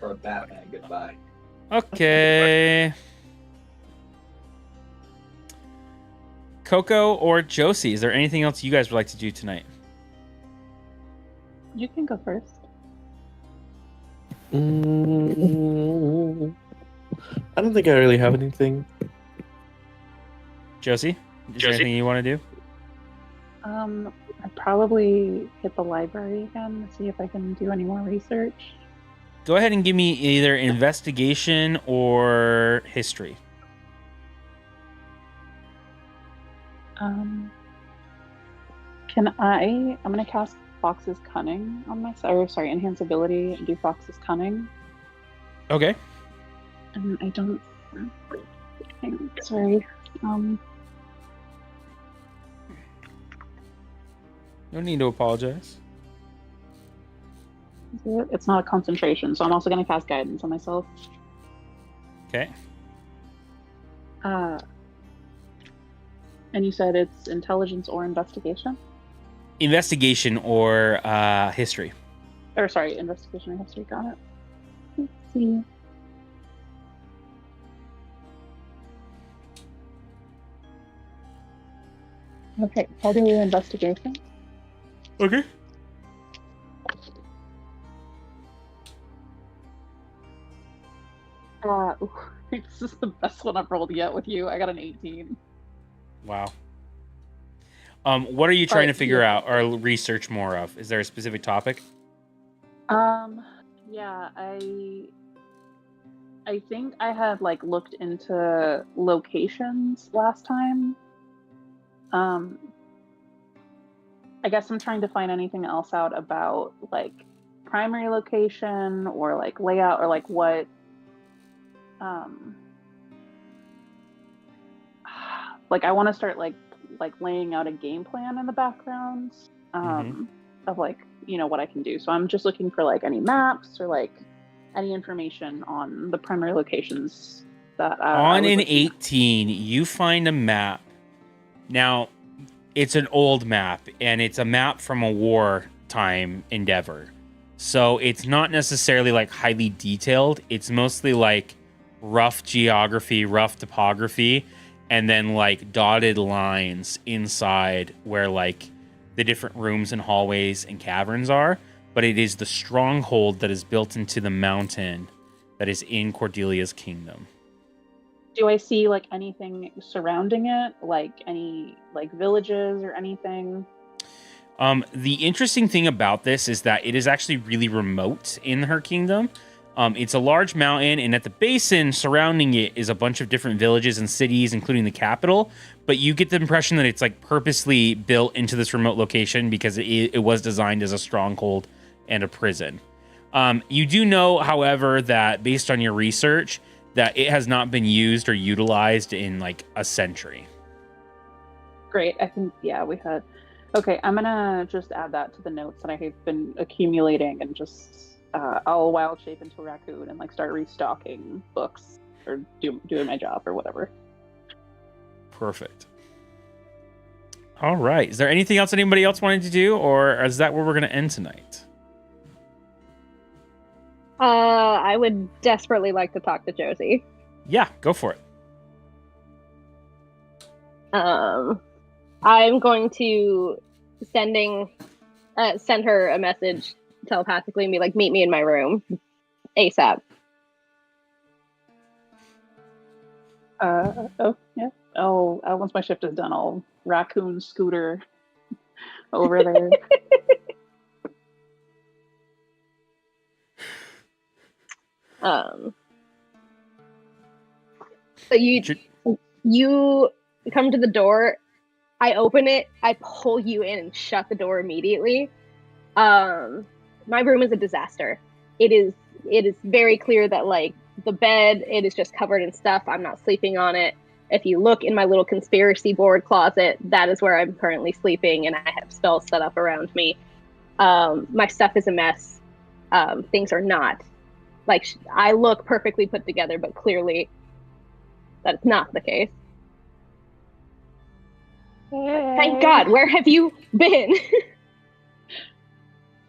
Or a Batman goodbye. Okay. Coco or Josie, is there anything else you guys would like to do tonight? You can go first. I don't think I really have anything. Josie, is there anything you want to do? I'd probably hit the library again to see if I can do any more research. Go ahead and give me either investigation or history. I'm gonna cast Fox's Cunning on myself. Enhance ability and do Fox's Cunning. Okay. And I don't think, sorry. No need to apologize. It's not a concentration, so I'm also gonna cast Guidance on myself. Okay. And you said it's intelligence or investigation? Investigation or history. Investigation or history. Got it. Let's see. Okay, I'll do investigation. Okay. This is the best one I've rolled yet with you. I got an 18. Wow. What are you trying to figure out or research more of? Is there a specific topic? Yeah, I think I had like looked into locations last time. I guess I'm trying to find anything else out about like primary location or like layout or like what like I want to start like laying out a game plan in the background of like, you know, what I can do. So I'm just looking for like any maps or like any information on the primary locations that on an 18 you find a map. Now it's an old map and it's a map from a wartime endeavor, so it's not necessarily like highly detailed. It's mostly like rough geography, rough topography, and then like dotted lines inside where like the different rooms and hallways and caverns are. But it is the stronghold that is built into the mountain that is in Cordelia's kingdom. Do I see like anything surrounding it, like any like villages or anything? The interesting thing about this is that it is actually really remote in her kingdom. It's a large mountain, and at the basin surrounding it is a bunch of different villages and cities, including the capital. But you get the impression that it's like purposely built into this remote location because it was designed as a stronghold and a prison. You do know, however, that based on your research, that it has not been used or utilized in like a century. Great. I think, yeah, we had. Okay, I'm gonna just add that to the notes that I have been accumulating, and just I'll wild shape into a raccoon and like start restocking books or doing my job or whatever. Perfect. All right. Is there anything else anybody else wanted to do, or is that where we're going to end tonight? I would desperately like to talk to Josie. Yeah, go for it. I'm going to send her a message telepathically and be like, meet me in my room ASAP. Oh, yeah. Once my shift is done, I'll raccoon scooter over there. So you come to the door, I open it, I pull you in and shut the door immediately. My room is a disaster. It is very clear that like the bed, it is just covered in stuff. I'm not sleeping on it. If you look in my little conspiracy board closet, that is where I'm currently sleeping, and I have spells set up around me. My stuff is a mess. Things are not. Like, I look perfectly put together, but clearly that's not the case. Hey. Thank God, where have you been?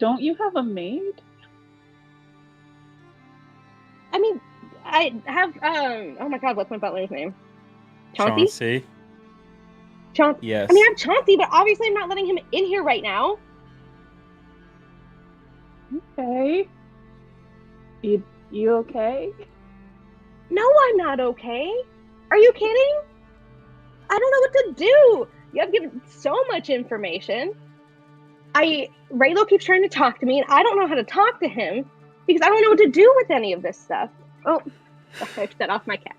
Don't you have a maid? I mean, I have, oh my God, what's my butler's name? Chauncey? Chauncey? Yes. I mean, I have Chauncey, but obviously I'm not letting him in here right now. Okay. You okay? No, I'm not okay. Are you kidding? I don't know what to do. You have given so much information. Raylo keeps trying to talk to me, and I don't know how to talk to him because I don't know what to do with any of this stuff. Oh, I set off my cat.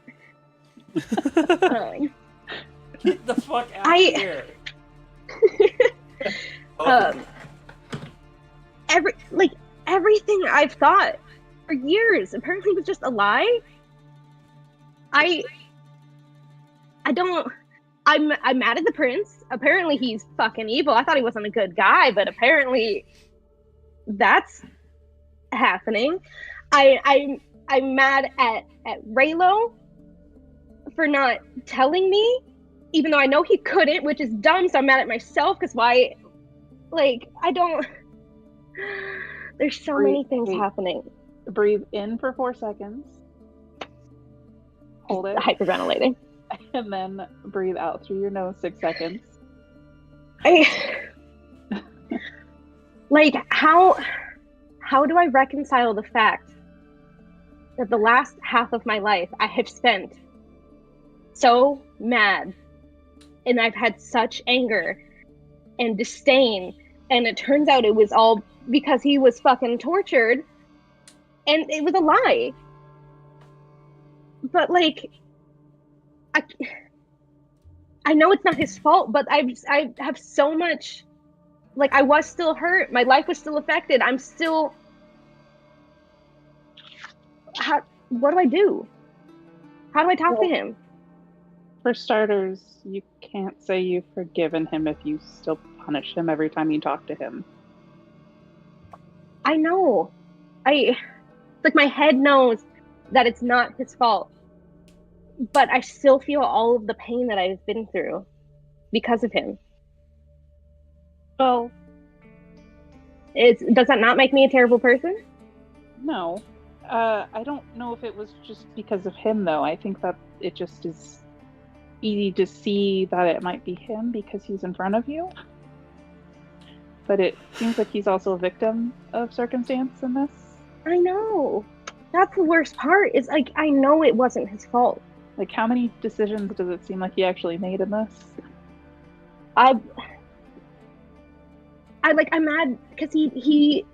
Get the fuck out of here. Everything I've thought for years apparently was just a lie. I'm mad at the prince. Apparently he's fucking evil. I thought he wasn't a good guy, but apparently that's happening. I'm mad at Raylo for not telling me, even though I know he couldn't, which is dumb. So I'm mad at myself because why? Like, I don't. There's so many things happening. Breathe in for 4 seconds. Hold it. Hyperventilating. And then breathe out through your nose 6 seconds. Like, how do I reconcile the fact that the last half of my life I have spent so mad, and I've had such anger and disdain, and it turns out it was all because he was fucking tortured, and it was a lie. But like, I know it's not his fault, but I have so much, like, I was still hurt. My life was still affected. I'm still, what do I do? How do I talk to him? For starters, you can't say you've forgiven him if you still punish him every time you talk to him. I know. Like, my head knows that it's not his fault, but I still feel all of the pain that I've been through because of him. Well, does that not make me a terrible person? No. I don't know if it was just because of him, though. I think that it just is easy to see that it might be him because he's in front of you. But it seems like he's also a victim of circumstance in this. I know. That's the worst part. Is like, I know it wasn't his fault. Like, how many decisions does it seem like he actually made in this? I'm mad because he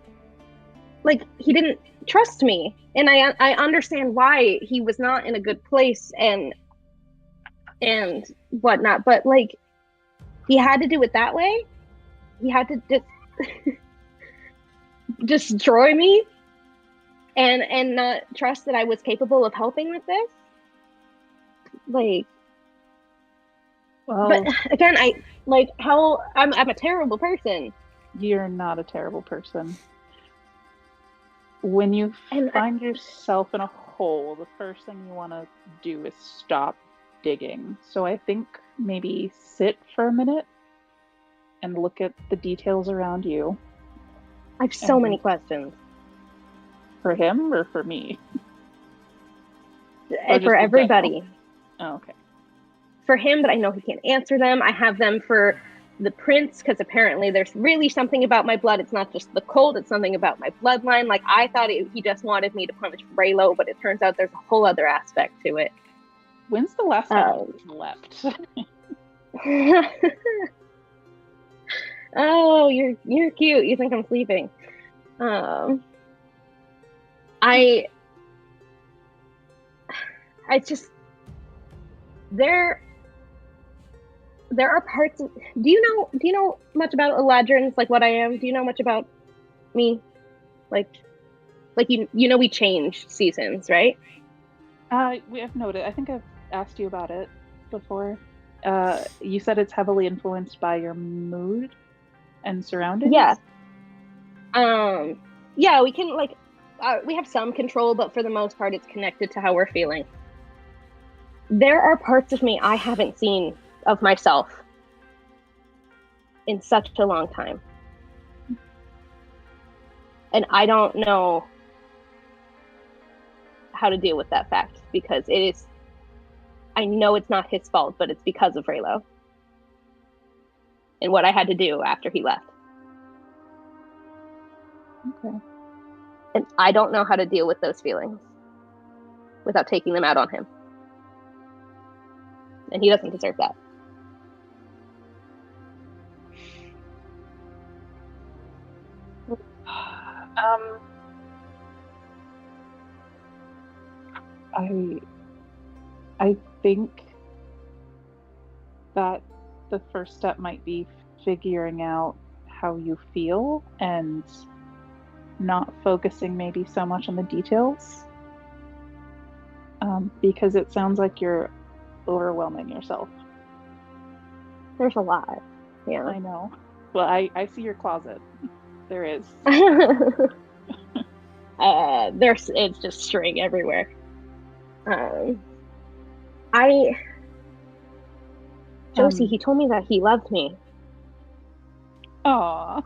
didn't trust me, and I understand why he was not in a good place and whatnot, but like, he had to do it that way. He had to destroy me and not trust that I was capable of helping with this. Like, Well, but again, I'm a terrible person. you're not a terrible person. When you And find yourself in a hole, the first thing you want to do is stop digging. So I think maybe sit for a minute and look at the details around you. I have so many questions. For him or for me? And for everybody. Oh, okay. For him, but I know he can't answer them. I have them for the prince, because apparently there's really something about my blood. It's not just the cold, it's something about my bloodline. Like, I thought he just wanted me to punish Raylo, but it turns out there's a whole other aspect to it. When's the last time you slept? Oh, you're cute. You think I'm sleeping. I just, there are parts of, do you know much about Eladrins, like what I am? Do you know much about me? Like you know we changed seasons, right? We have noted. I think I've asked you about it before. You said it's heavily influenced by your mood and surroundings? Yeah. Yeah, we can, like, we have some control, but for the most part, it's connected to how we're feeling. There are parts of me I haven't seen of myself in such a long time. And I don't know how to deal with that fact, because I know it's not his fault, but it's because of Raylo and what I had to do after he left. Okay. And I don't know how to deal with those feelings without taking them out on him. And he doesn't deserve that. I think that the first step might be figuring out how you feel and not focusing maybe so much on the details, because it sounds like you're overwhelming yourself. There's a lot. Yeah. I know. Well, I see your closet. There is. It's just string everywhere. Josie, he told me that he loved me. Aww.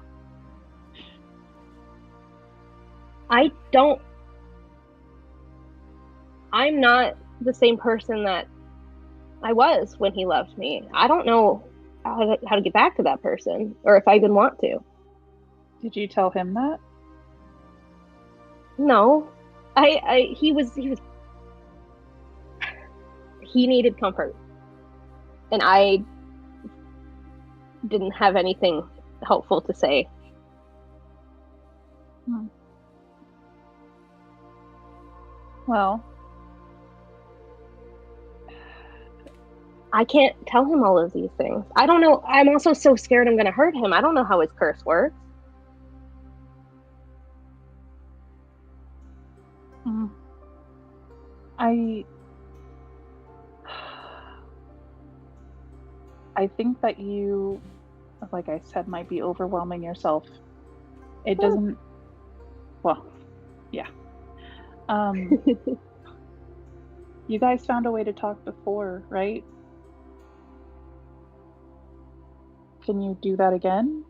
I'm not the same person that I was when he loved me. I don't know how to get back to that person, or if I even want to. Did you tell him that? No. He needed comfort. And I didn't have anything helpful to say. Well, I can't tell him all of these things. I don't know. I'm also so scared I'm going to hurt him. I don't know how his curse works. I think that you, like I said, might be overwhelming yourself. It doesn't, well, yeah. You guys found a way to talk before, right? Can you do that again?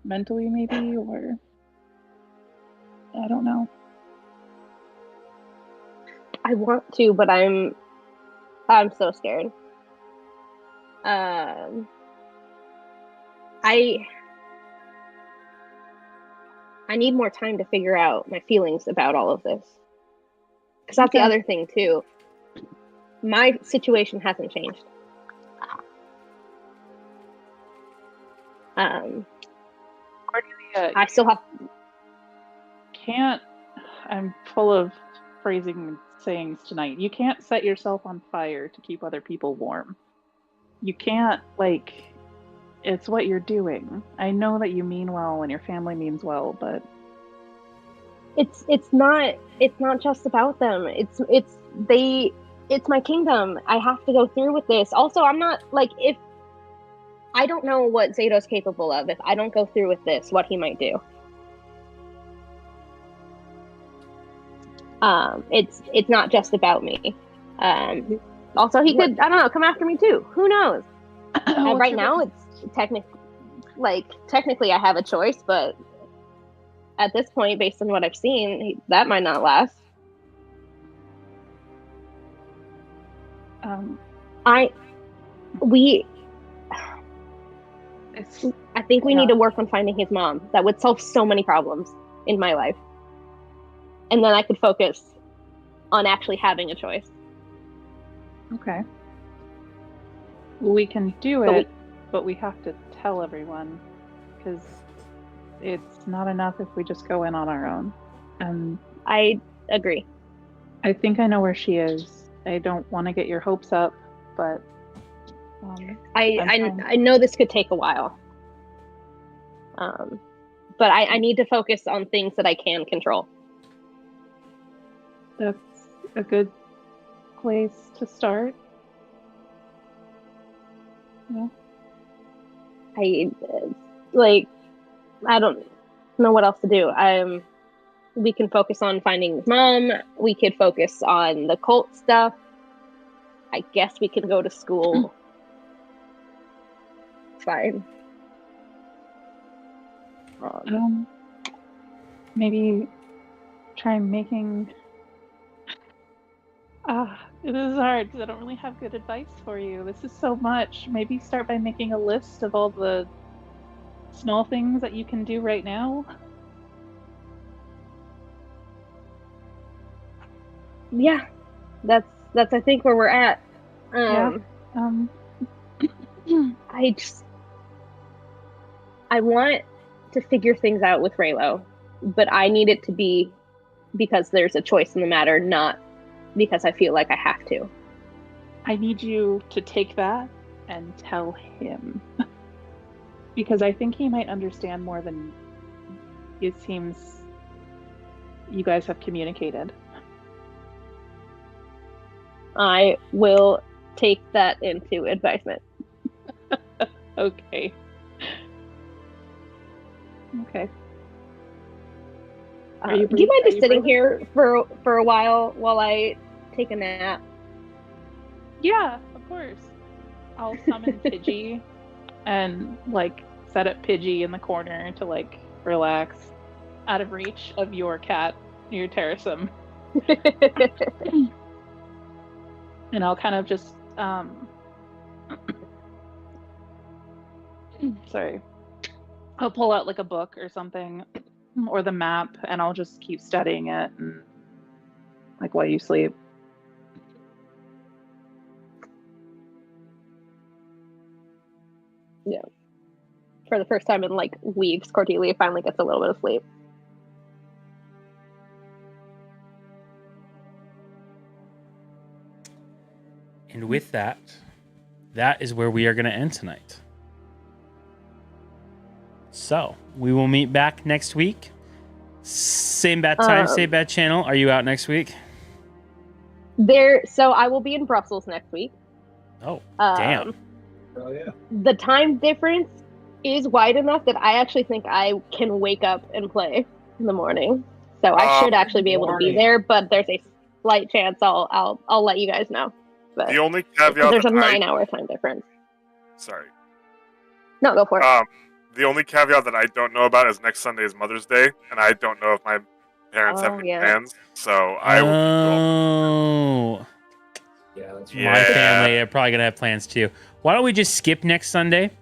Mentally, maybe, or I don't know. I want to, but I'm so scared. I need more time to figure out my feelings about all of this. Because that's the other thing, too. My situation hasn't changed. Cordelia, I still have... I'm full of phrasing and sayings tonight. You can't set yourself on fire to keep other people warm. You can't, it's what you're doing. I know that you mean well and your family means well, but it's not just about them. They it's my kingdom. I have to go through with this. Also, I'm not like, if I don't know what Zato's capable of. If I don't go through with this, what he might do. It's not just about me. Also, he could, I don't know, come after me too. Who knows? Right now, it's technically I have a choice, but at this point, based on what I've seen, that might not last. I think we need to work on finding his mom. That would solve so many problems in my life. And then I could focus on actually having a choice. Okay. We can do it, but we have to tell everyone, because it's not enough if we just go in on our own. And I agree. I think I know where she is. I don't want to get your hopes up, but I know this could take a while. But I need to focus on things that I can control. That's a good place to start. Yeah. I don't know what else to do. We can focus on finding his mom. We could focus on the cult stuff. I guess we can go to school. Fine. Maybe try making. It is hard because I don't really have good advice for you. This is so much. Maybe start by making a list of all the small things that you can do right now. Yeah, that's I think where we're at. I want to figure things out with Raylo, but I need it to be because there's a choice in the matter, not because I feel like I have to. I need you to take that and tell him. Because I think he might understand more than it seems you guys have communicated. I will take that into advisement. Okay. Okay. Do you mind just sitting here for a while I take a nap? Yeah, of course. I'll summon Pidgey and set up Pidgey in the corner to relax, out of reach of your cat, your Terrasum. And I'll kind of just sorry. I'll pull out a book or something, or the map, and I'll just keep studying it and while you sleep. Yeah. For the first time in weeks, Cordelia finally gets a little bit of sleep. And with that is where we are going to end tonight. So, we will meet back next week. Same bad time, same bad channel. Are you out next week? So I will be in Brussels next week. Oh, damn. Oh, yeah. The time difference is wide enough that I actually think I can wake up and play in the morning. So I should actually be able to be there, but there's a slight chance I'll let you guys know. But the only caveat there's a 9-hour time difference. Sorry. No, go for it. The only caveat that I don't know about is next Sunday is Mother's Day, and I don't know if my parents have any plans, so I will. Oh. Yeah, that's Yeah. My family are probably going to have plans too. Why don't we just skip next Sunday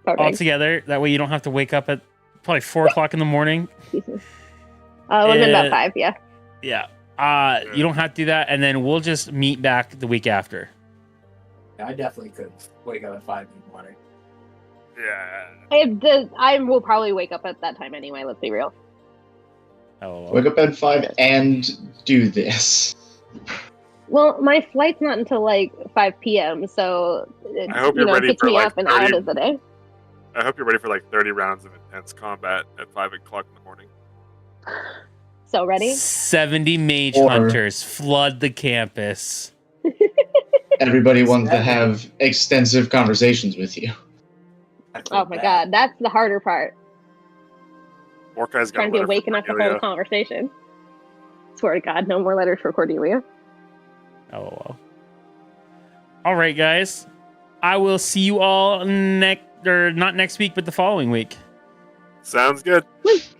altogether? That way you don't have to wake up at probably 4 o'clock in the morning. It would have been about 5, yeah. Yeah. You don't have to do that, and then we'll just meet back the week after. I definitely could wake up at 5 in the morning. Yeah. I will probably wake up at that time anyway, let's be real. Oh. Wake up at 5 and do this. Well, my flight's not until 5 p.m., so it gets me up and out of the day. I hope you're ready for 30 rounds of intense combat at 5 o'clock in the morning. So ready? 70 mage Or- hunters flood the campus. Everybody wants to have extensive conversations with you. Oh my god, that's the harder part. Mordecai's got Trying to be waking up the whole conversation. Swear to God, no more letters for Cordelia. Oh, well. All right, guys. I will see you all not next week, but the following week. Sounds good. This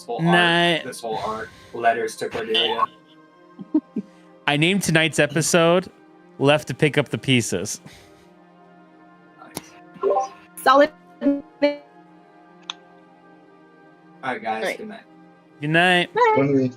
whole Night. art, letters to Cordelia. I named tonight's episode Left to Pick Up the Pieces. Solid. All right, guys. Right. Good night. Good night. Bye. When we-